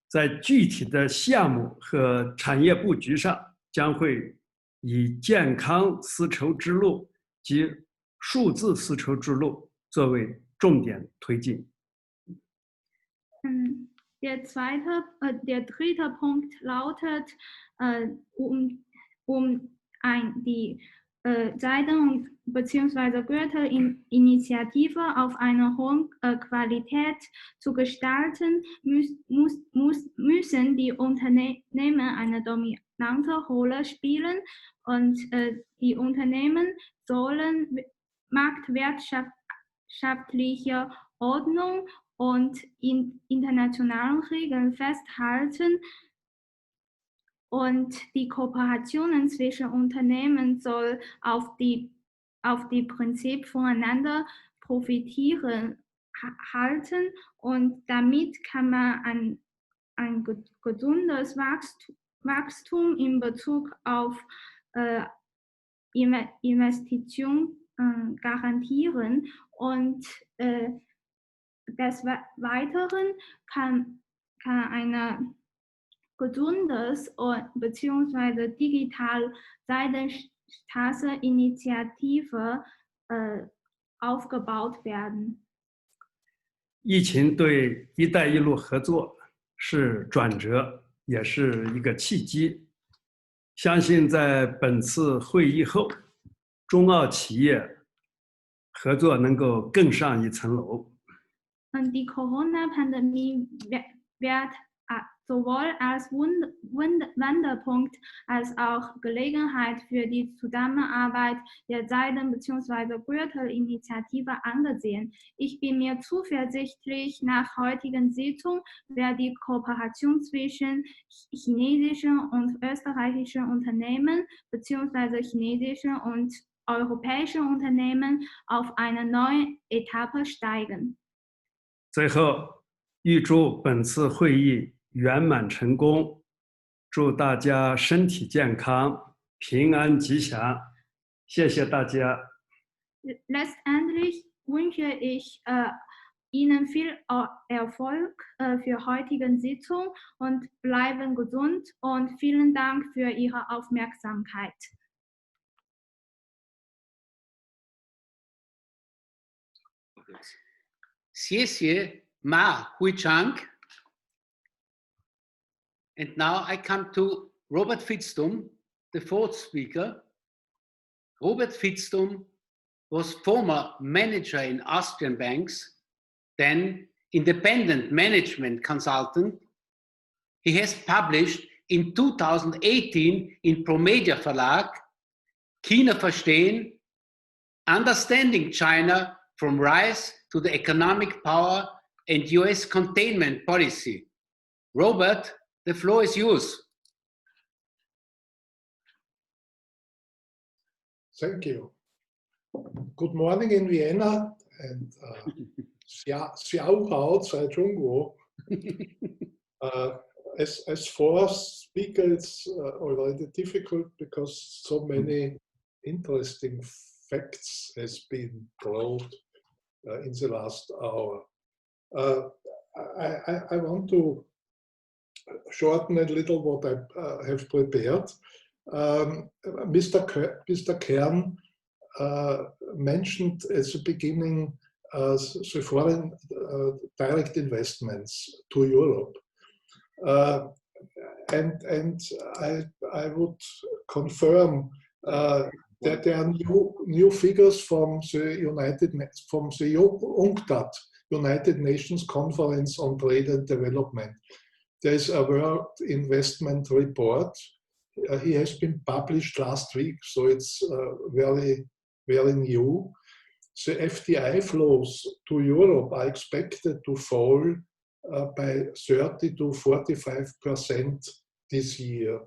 在具体的项目和产业布局上，将会以健康丝绸之路及数字丝绸之路作为重点推进。Der dritte Punkt lautet, die Seiten- bzw. Gürtelinitiative auf eine hohe Qualität zu gestalten, müssen die Unternehmen eine dominante Rolle spielen und die Unternehmen sollen marktwirtschaftliche Ordnung und internationalen Regeln festhalten. Und die Kooperationen zwischen Unternehmen soll auf die Prinzip voneinander profitieren halten und damit kann man ein gesundes Wachstum in Bezug auf Investitionen garantieren und des Weiteren kann eine gesundes bzw. digital Seidenstraße-Initiative aufgebaut werden. 疫情对“一带一路”合作是转折，也是一个契机。相信在本次会议后，中澳企业合作能够更上一层楼。Und die Corona-Pandemie wird sowohl als Wendepunkt als auch Gelegenheit für die Zusammenarbeit der Seiten bzw. Gürtelinitiative angesehen. Ich bin mir zuversichtlich, nach heutigen Sitzung wird die Kooperation zwischen chinesischen und österreichischen Unternehmen bzw. chinesischen und europäischen Unternehmen auf eine neue Etappe steigen. 最后，预祝本次会议圆满成功，祝大家身体健康、平安吉祥。谢谢大家。Letztendlich wünsche ich Ihnen viel Erfolg für heutige Sitzung und bleiben gesund und vielen Dank für Ihre Aufmerksamkeit. Xie Ma Huichang. And now I come to Robert Fitztum, the fourth speaker. Robert Fitztum was former manager in Austrian banks, then independent management consultant. He has published in 2018 in Promedia Verlag, China verstehen, Understanding China from Rise to the Economic Power and US Containment Policy. Robert, the floor is yours. Thank you. Good morning in Vienna and Xiao Zai Zhongguo. As four speakers, it's already difficult because so many interesting facts has been told in the last hour. I want to shorten a little what I have prepared. Mr. Kern mentioned at the beginning the foreign direct investments to Europe. And I would confirm that there are new figures from the UNCTAD, United Nations Conference on Trade and Development. There is a World Investment Report. He has been published last week, so it's very, very new. The FDI flows to Europe are expected to fall by 30 to 45% this year.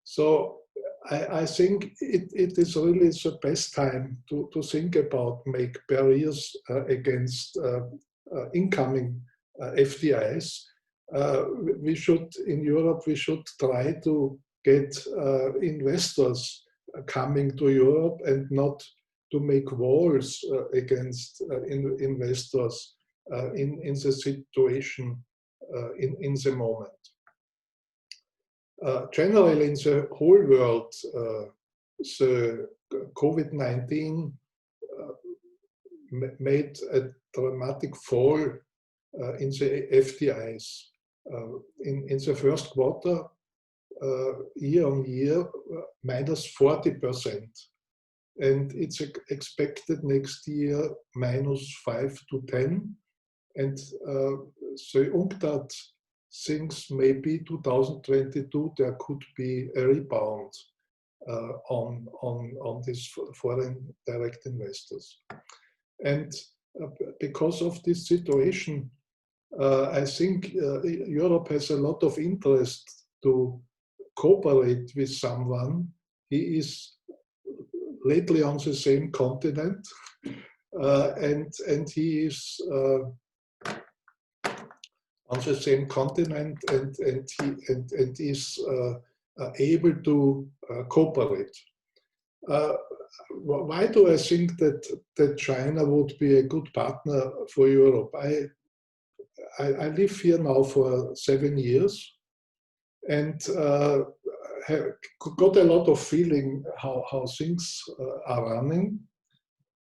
So I think it is really the best time to think about make barriers against incoming FDIs. We should, in Europe, we should try to get investors coming to Europe and not to make walls against investors in the situation in the moment. Generally, in the whole world, the COVID-19 made a dramatic fall in the FDIs. In the first quarter, year on year, minus 40%. And it's expected next year minus 5 to 10. And the UNCTAD thinks maybe 2022 there could be a rebound on these foreign direct investors. And because of this situation, I think Europe has a lot of interest to cooperate with someone. He is lately on the same continent, and he is on the same continent and is able to cooperate. Why do I think that China would be a good partner for Europe? I live here now for 7 years and have got a lot of feeling how things are running,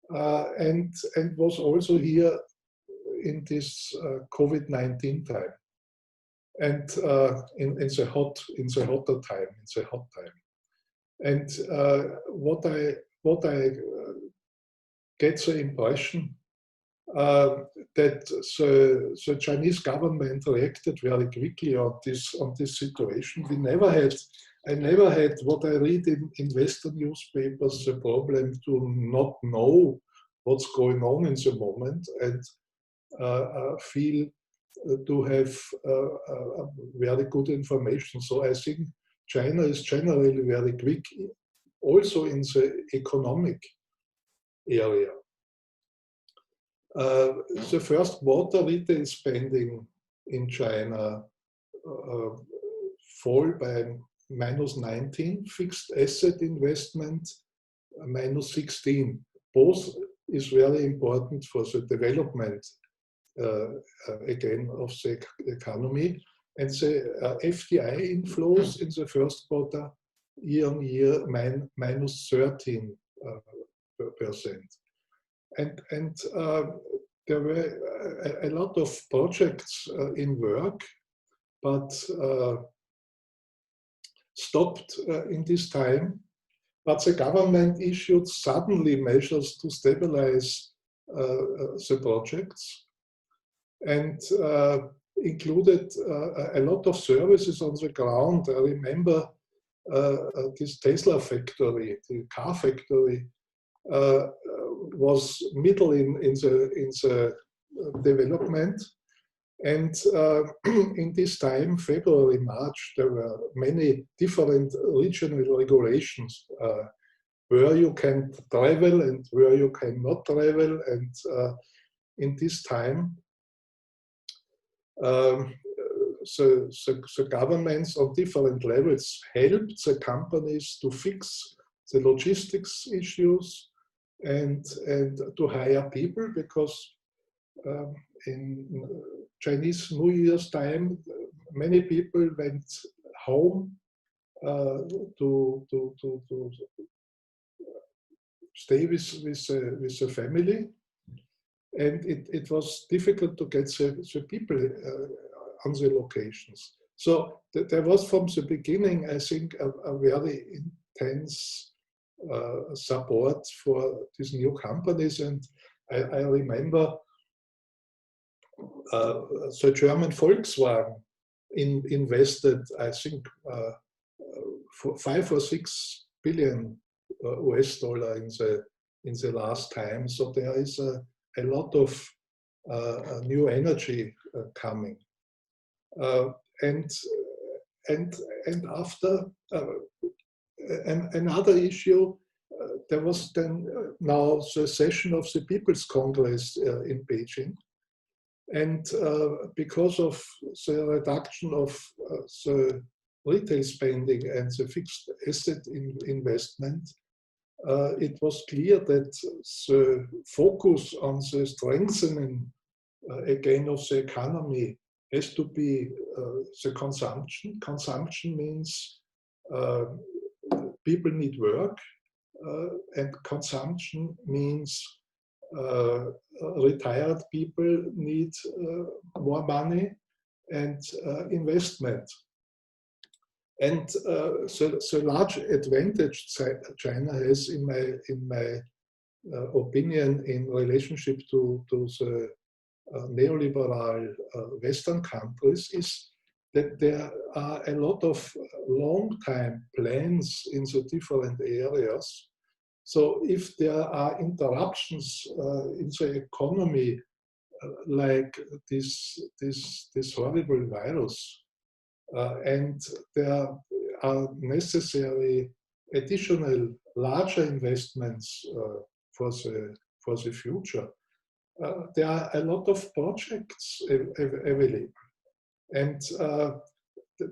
and was also here in this COVID-19 time, and in the hot time. And what I get the impression that the Chinese government reacted very quickly on this situation. I never had what I read in Western newspapers, the problem to not know what's going on in the moment and feel to have very good information. So I think China is generally very quick, also in the economic area. The first quarter retail spending in China fall by -19, fixed asset investment -16. Both is very important for the development again of the economy. And the FDI inflows in the first quarter year-on-year -13%. And there were a lot of projects in work, but stopped in this time. But the government issued suddenly measures to stabilize the projects and included a lot of services on the ground. I remember this Tesla factory, the car factory, was middle in the development. And in this time, February, March, there were many different regional regulations where you can travel and where you cannot travel. And in this time, the governments on different levels helped the companies to fix the logistics issues and to hire people, because in Chinese New Year's time, many people went home to stay with the family, and it was difficult to get the people on the locations. So there was from the beginning, I think, a very intense support for these new companies. And I remember the German Volkswagen invested, I think, for 5 or 6 billion US dollar in the last time. So there is a lot of new energy coming. And after another issue, there was then now the session of the People's Congress in Beijing. And because of the reduction of the retail spending and the fixed asset investment, it was clear that the focus on the strengthening again of the economy has to be the consumption. Consumption means people need work, and consumption means retired people need more money and investment. And the large advantage China has, in my opinion, in relationship to the neoliberal Western countries, is that there are a lot of long-time plans in the different areas. So if there are interruptions in the economy, like this horrible virus, and there are necessary additional larger investments for the future, there are a lot of projects available. And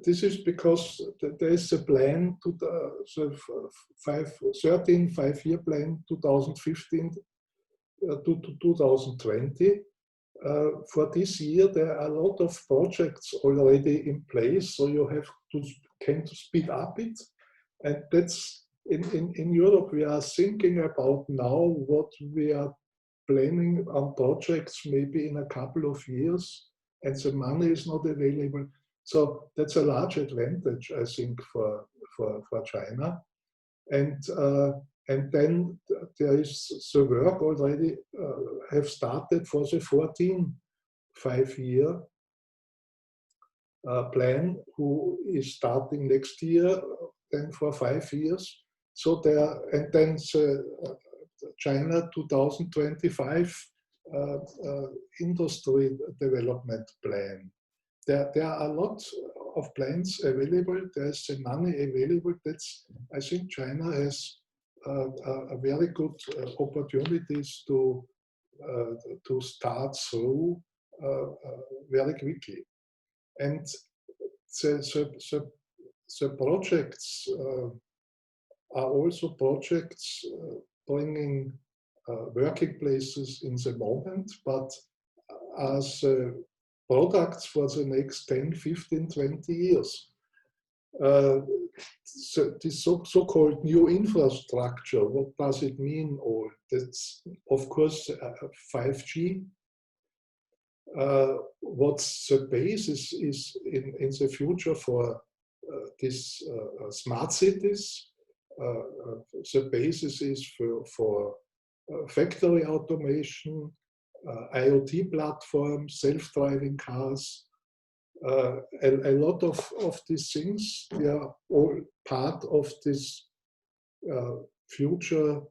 this is because there is a plan to the 5-year plan, 2015 to 2020. For this year, there are a lot of projects already in place, so you have to speed up it. And that's in Europe, we are thinking about now what we are planning on projects maybe in a couple of years, and the money is not available. So that's a large advantage, I think, for China. And And then there is the work already have started for the 14 5-year plan, who is starting next year, then for 5 years. So there, and then the China 2025 industry development plan. There are lots of plans available. There's the money available. That's, I think China has a very good opportunities to start through very quickly. And the projects are also projects bringing working places in the moment, but as products for the next 10, 15, 20 years. So this so-called new infrastructure, what does it mean? All that's, of course, 5G. What's the basis is in the future for these smart cities. The basis is for factory automation, IoT platforms, self-driving cars. A lot of these things, they are all part of this future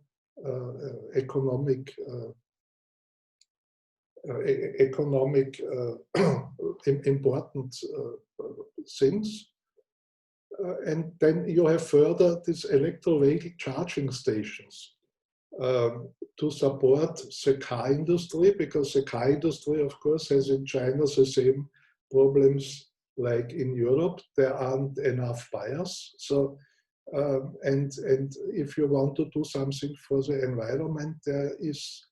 economic important things. And then you have further these electric vehicle charging stations to support the car industry, because the car industry, of course, has in China the same problems like in Europe. There aren't enough buyers. So, and if you want to do something for the environment, there is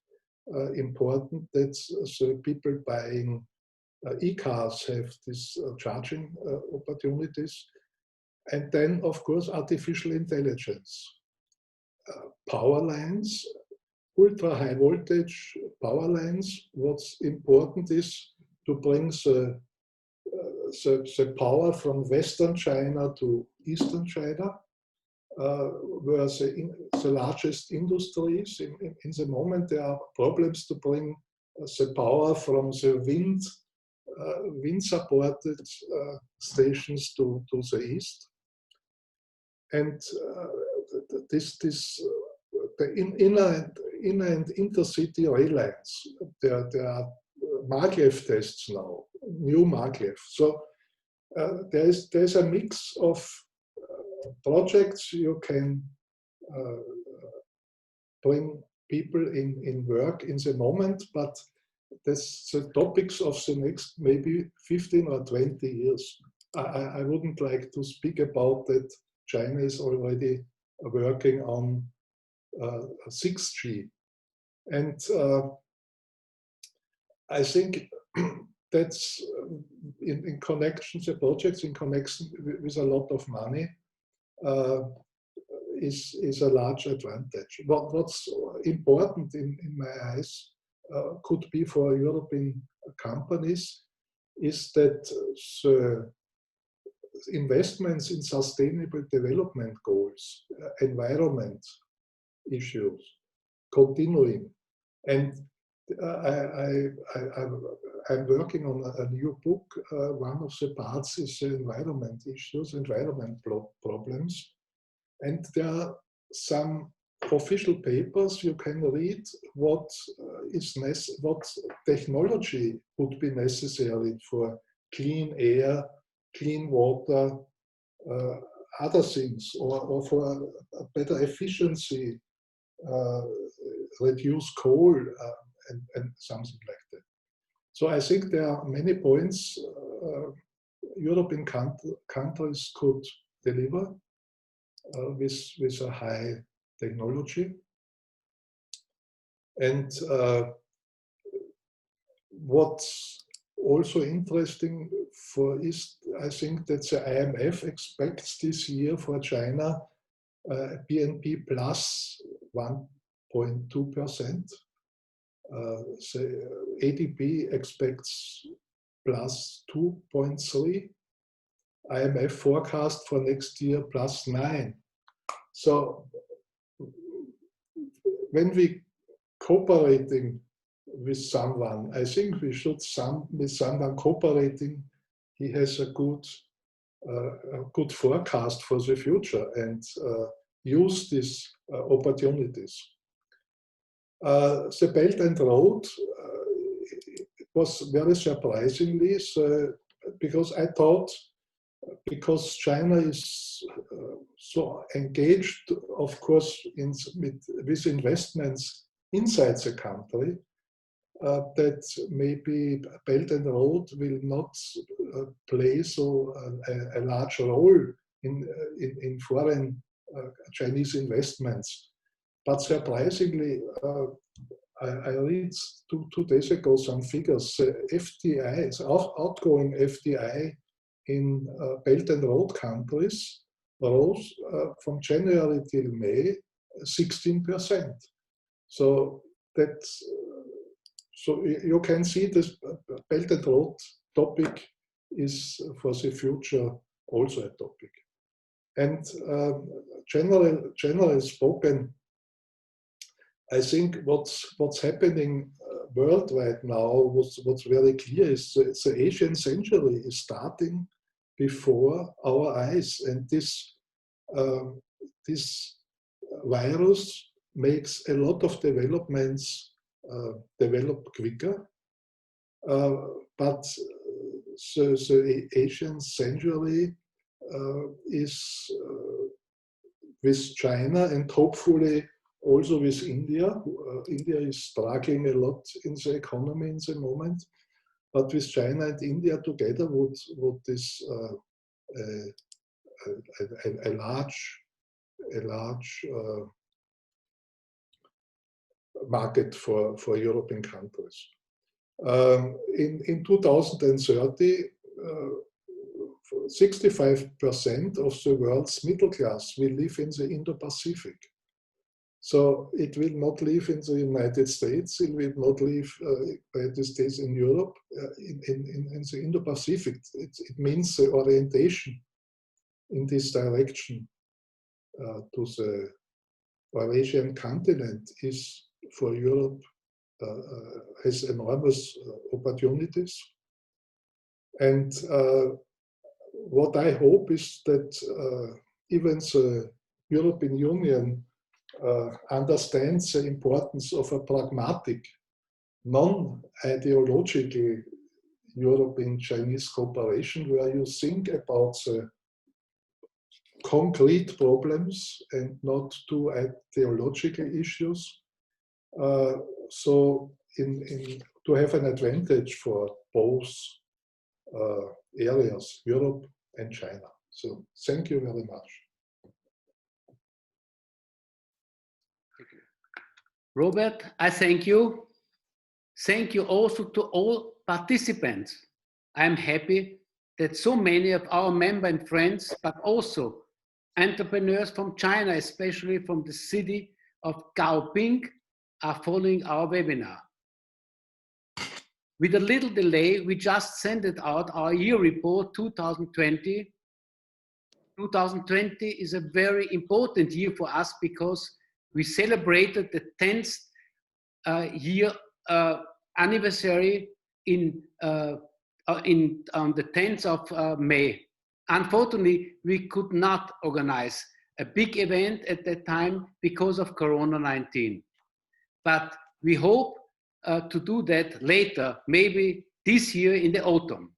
important that the people buying e-cars have these charging opportunities. And then, of course, artificial intelligence. Power lines, ultra high voltage power lines. What's important is to bring the power from Western China to Eastern China, where the largest industries. In the moment, there are problems to bring the power from the wind-supported stations to the east. And the inner and intercity rail lines, there are maglev tests now, new maglev. So there's a mix of projects. You can bring people in work in the moment, but that's the topics of the next maybe 15 or 20 years. I wouldn't like to speak about that. China is already working on 6G. And I think that's in connection, the projects in connection with a lot of money is a large advantage. What's important in my eyes could be for European companies is that the investments in sustainable development goals, environment issues, continuing. And I'm working on a new book. One of the parts is the environment issues, environment problems. And there are some official papers you can read what technology would be necessary for clean air, clean water, other things, or for a better efficiency, reduce coal, and something like that. So I think there are many points European countries could deliver with a high technology. And what's also interesting is, I think that the IMF expects this year for China BNP plus 1.2%. The ADB expects plus 2.3%. IMF forecast for next year plus 9%. So when we cooperating with someone, I think we should with someone cooperating, he has a good forecast for the future and use these opportunities. The Belt and Road was very surprisingly, because I thought, because China is so engaged, of course, with investments inside the country, that maybe Belt and Road will not play so a large role in foreign Chinese investments. But surprisingly, I read 2 days ago some figures. FDI, outgoing FDI in Belt and Road countries rose from January till May 16%. So that's, so you can see this Belt and Road topic is for the future also a topic. And generally spoken, I think what's happening worldwide now, what's very clear is the Asian century is starting before our eyes, and this virus makes a lot of developments develop quicker, but the Asian century is with China and hopefully also with India. India is struggling a lot in the economy in the moment, but with China and India together would this a large market for European countries. In 2030, 65% of the world's middle class will live in the Indo-Pacific. So it will not live in the United States, it will not live United States in Europe, in the Indo-Pacific. It means the orientation in this direction to the Eurasian continent is for Europe, has enormous opportunities. And what I hope is that even the European Union understands the importance of a pragmatic, non-ideological European-Chinese cooperation, where you think about the concrete problems and not too ideological issues. So to have an advantage for both areas, Europe and China. So thank you very much. Robert, I thank you. Thank you also to all participants. I'm happy that so many of our members and friends, but also entrepreneurs from China, especially from the city of Kaohsiung, are following our webinar. With a little delay, we just sent it out, our year report 2020. 2020 is a very important year for us because we celebrated the 10th year anniversary on the 10th of May. Unfortunately, we could not organize a big event at that time because of Corona-19. But we hope to do that later, maybe this year in the autumn.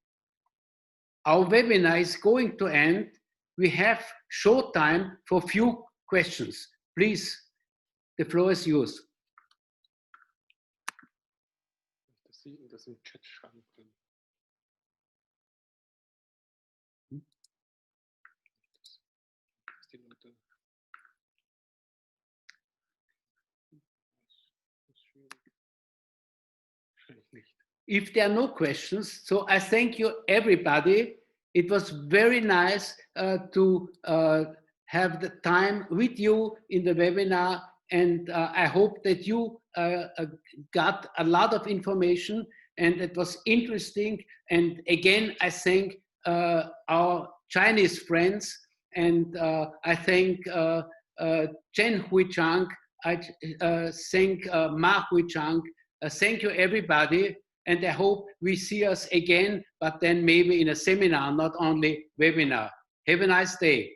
Our webinar is going to end. We have short time for few questions. Please, the floor is yours. If there are no questions, so I thank you everybody. It was very nice to have the time with you in the webinar, and I hope that you got a lot of information and it was interesting. And again, I thank our Chinese friends, and I thank Chen Jingyue I thank Ma Hui-Chang. Thank you, everybody. And I hope we see us again, but then maybe in a seminar, not only webinar. Have a nice day.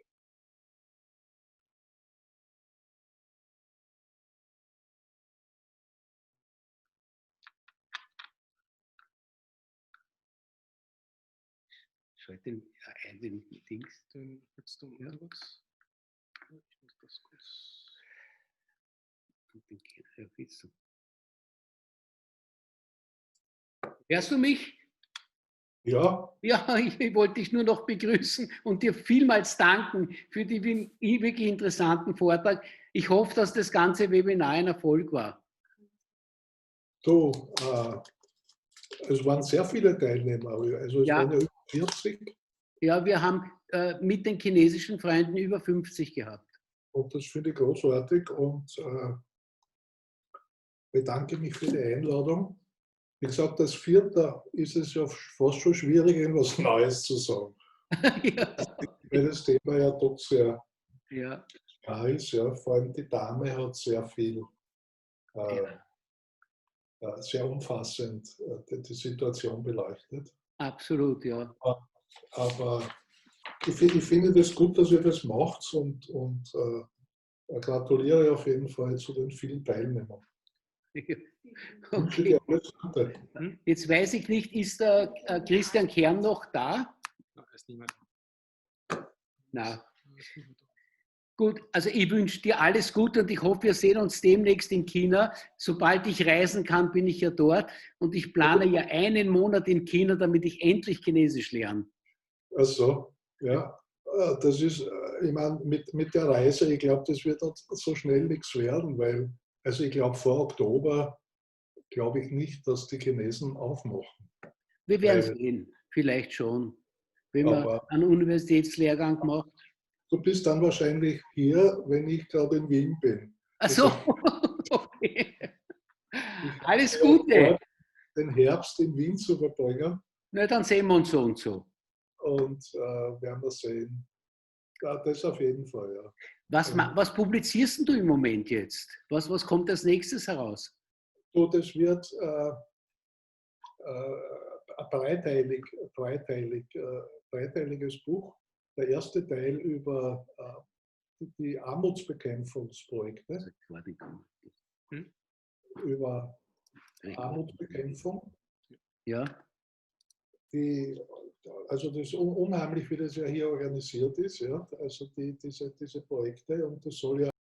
Den Dings. Den willst du Ja. was? Ich muss das kurz. Hörst du mich? Ja, Ja, ich wollte dich nur noch begrüßen und dir vielmals danken für den wirklich interessanten Vortrag. Ich hoffe, dass das ganze Webinar ein Erfolg war. du, es waren sehr viele Teilnehmer, also es Ja. waren ja über 40 Ja, wir haben mit den chinesischen Freunden über 50 gehabt. und das finde ich großartig und bedanke mich für die Einladung. Wie gesagt, als Vierter ist es ja fast schon schwierig, etwas Neues zu sagen, Ja. weil das Thema ja doch sehr Ja. klar ist. Ja. Vor allem die Dame hat sehr viel, sehr umfassend die Situation beleuchtet. Absolut, ja. Aber ich finde das gut, dass ihr das macht und gratuliere auf jeden Fall zu den vielen Teilnehmern. Wünsche Okay. dir alles Gute. Jetzt weiß ich nicht, ist der Christian Kern noch da? Da ist niemand. Na. Gut, also ich wünsche dir alles Gute und ich hoffe, wir sehen uns demnächst in China. Sobald ich reisen kann, bin ich ja dort und ich plane ja einen Monat in China, damit ich endlich Chinesisch lerne. Also, ja, das ist, ich meine, mit der Reise, ich glaube, das wird so schnell nichts werden, weil, also ich glaube, vor Oktober glaube ich nicht, dass die Chinesen aufmachen. Wir werden sehen, vielleicht schon, wenn man einen Universitätslehrgang macht. Du bist dann wahrscheinlich hier, wenn ich gerade in Wien bin. Ach so, okay. Alles Gute. Den Herbst in Wien zu verbringen. Na, dann sehen wir uns so und so. Und werden wir sehen. Ja, das auf jeden Fall, ja. Was publizierst du im Moment jetzt? Was kommt als nächstes heraus? So, das wird ein dreiteiliges Buch. Der erste Teil über die Armutsbekämpfungsprojekte. Über Armutsbekämpfung. Ja. Also das ist unheimlich, wie das ja hier organisiert ist, ja. Also diese Projekte, und das soll ja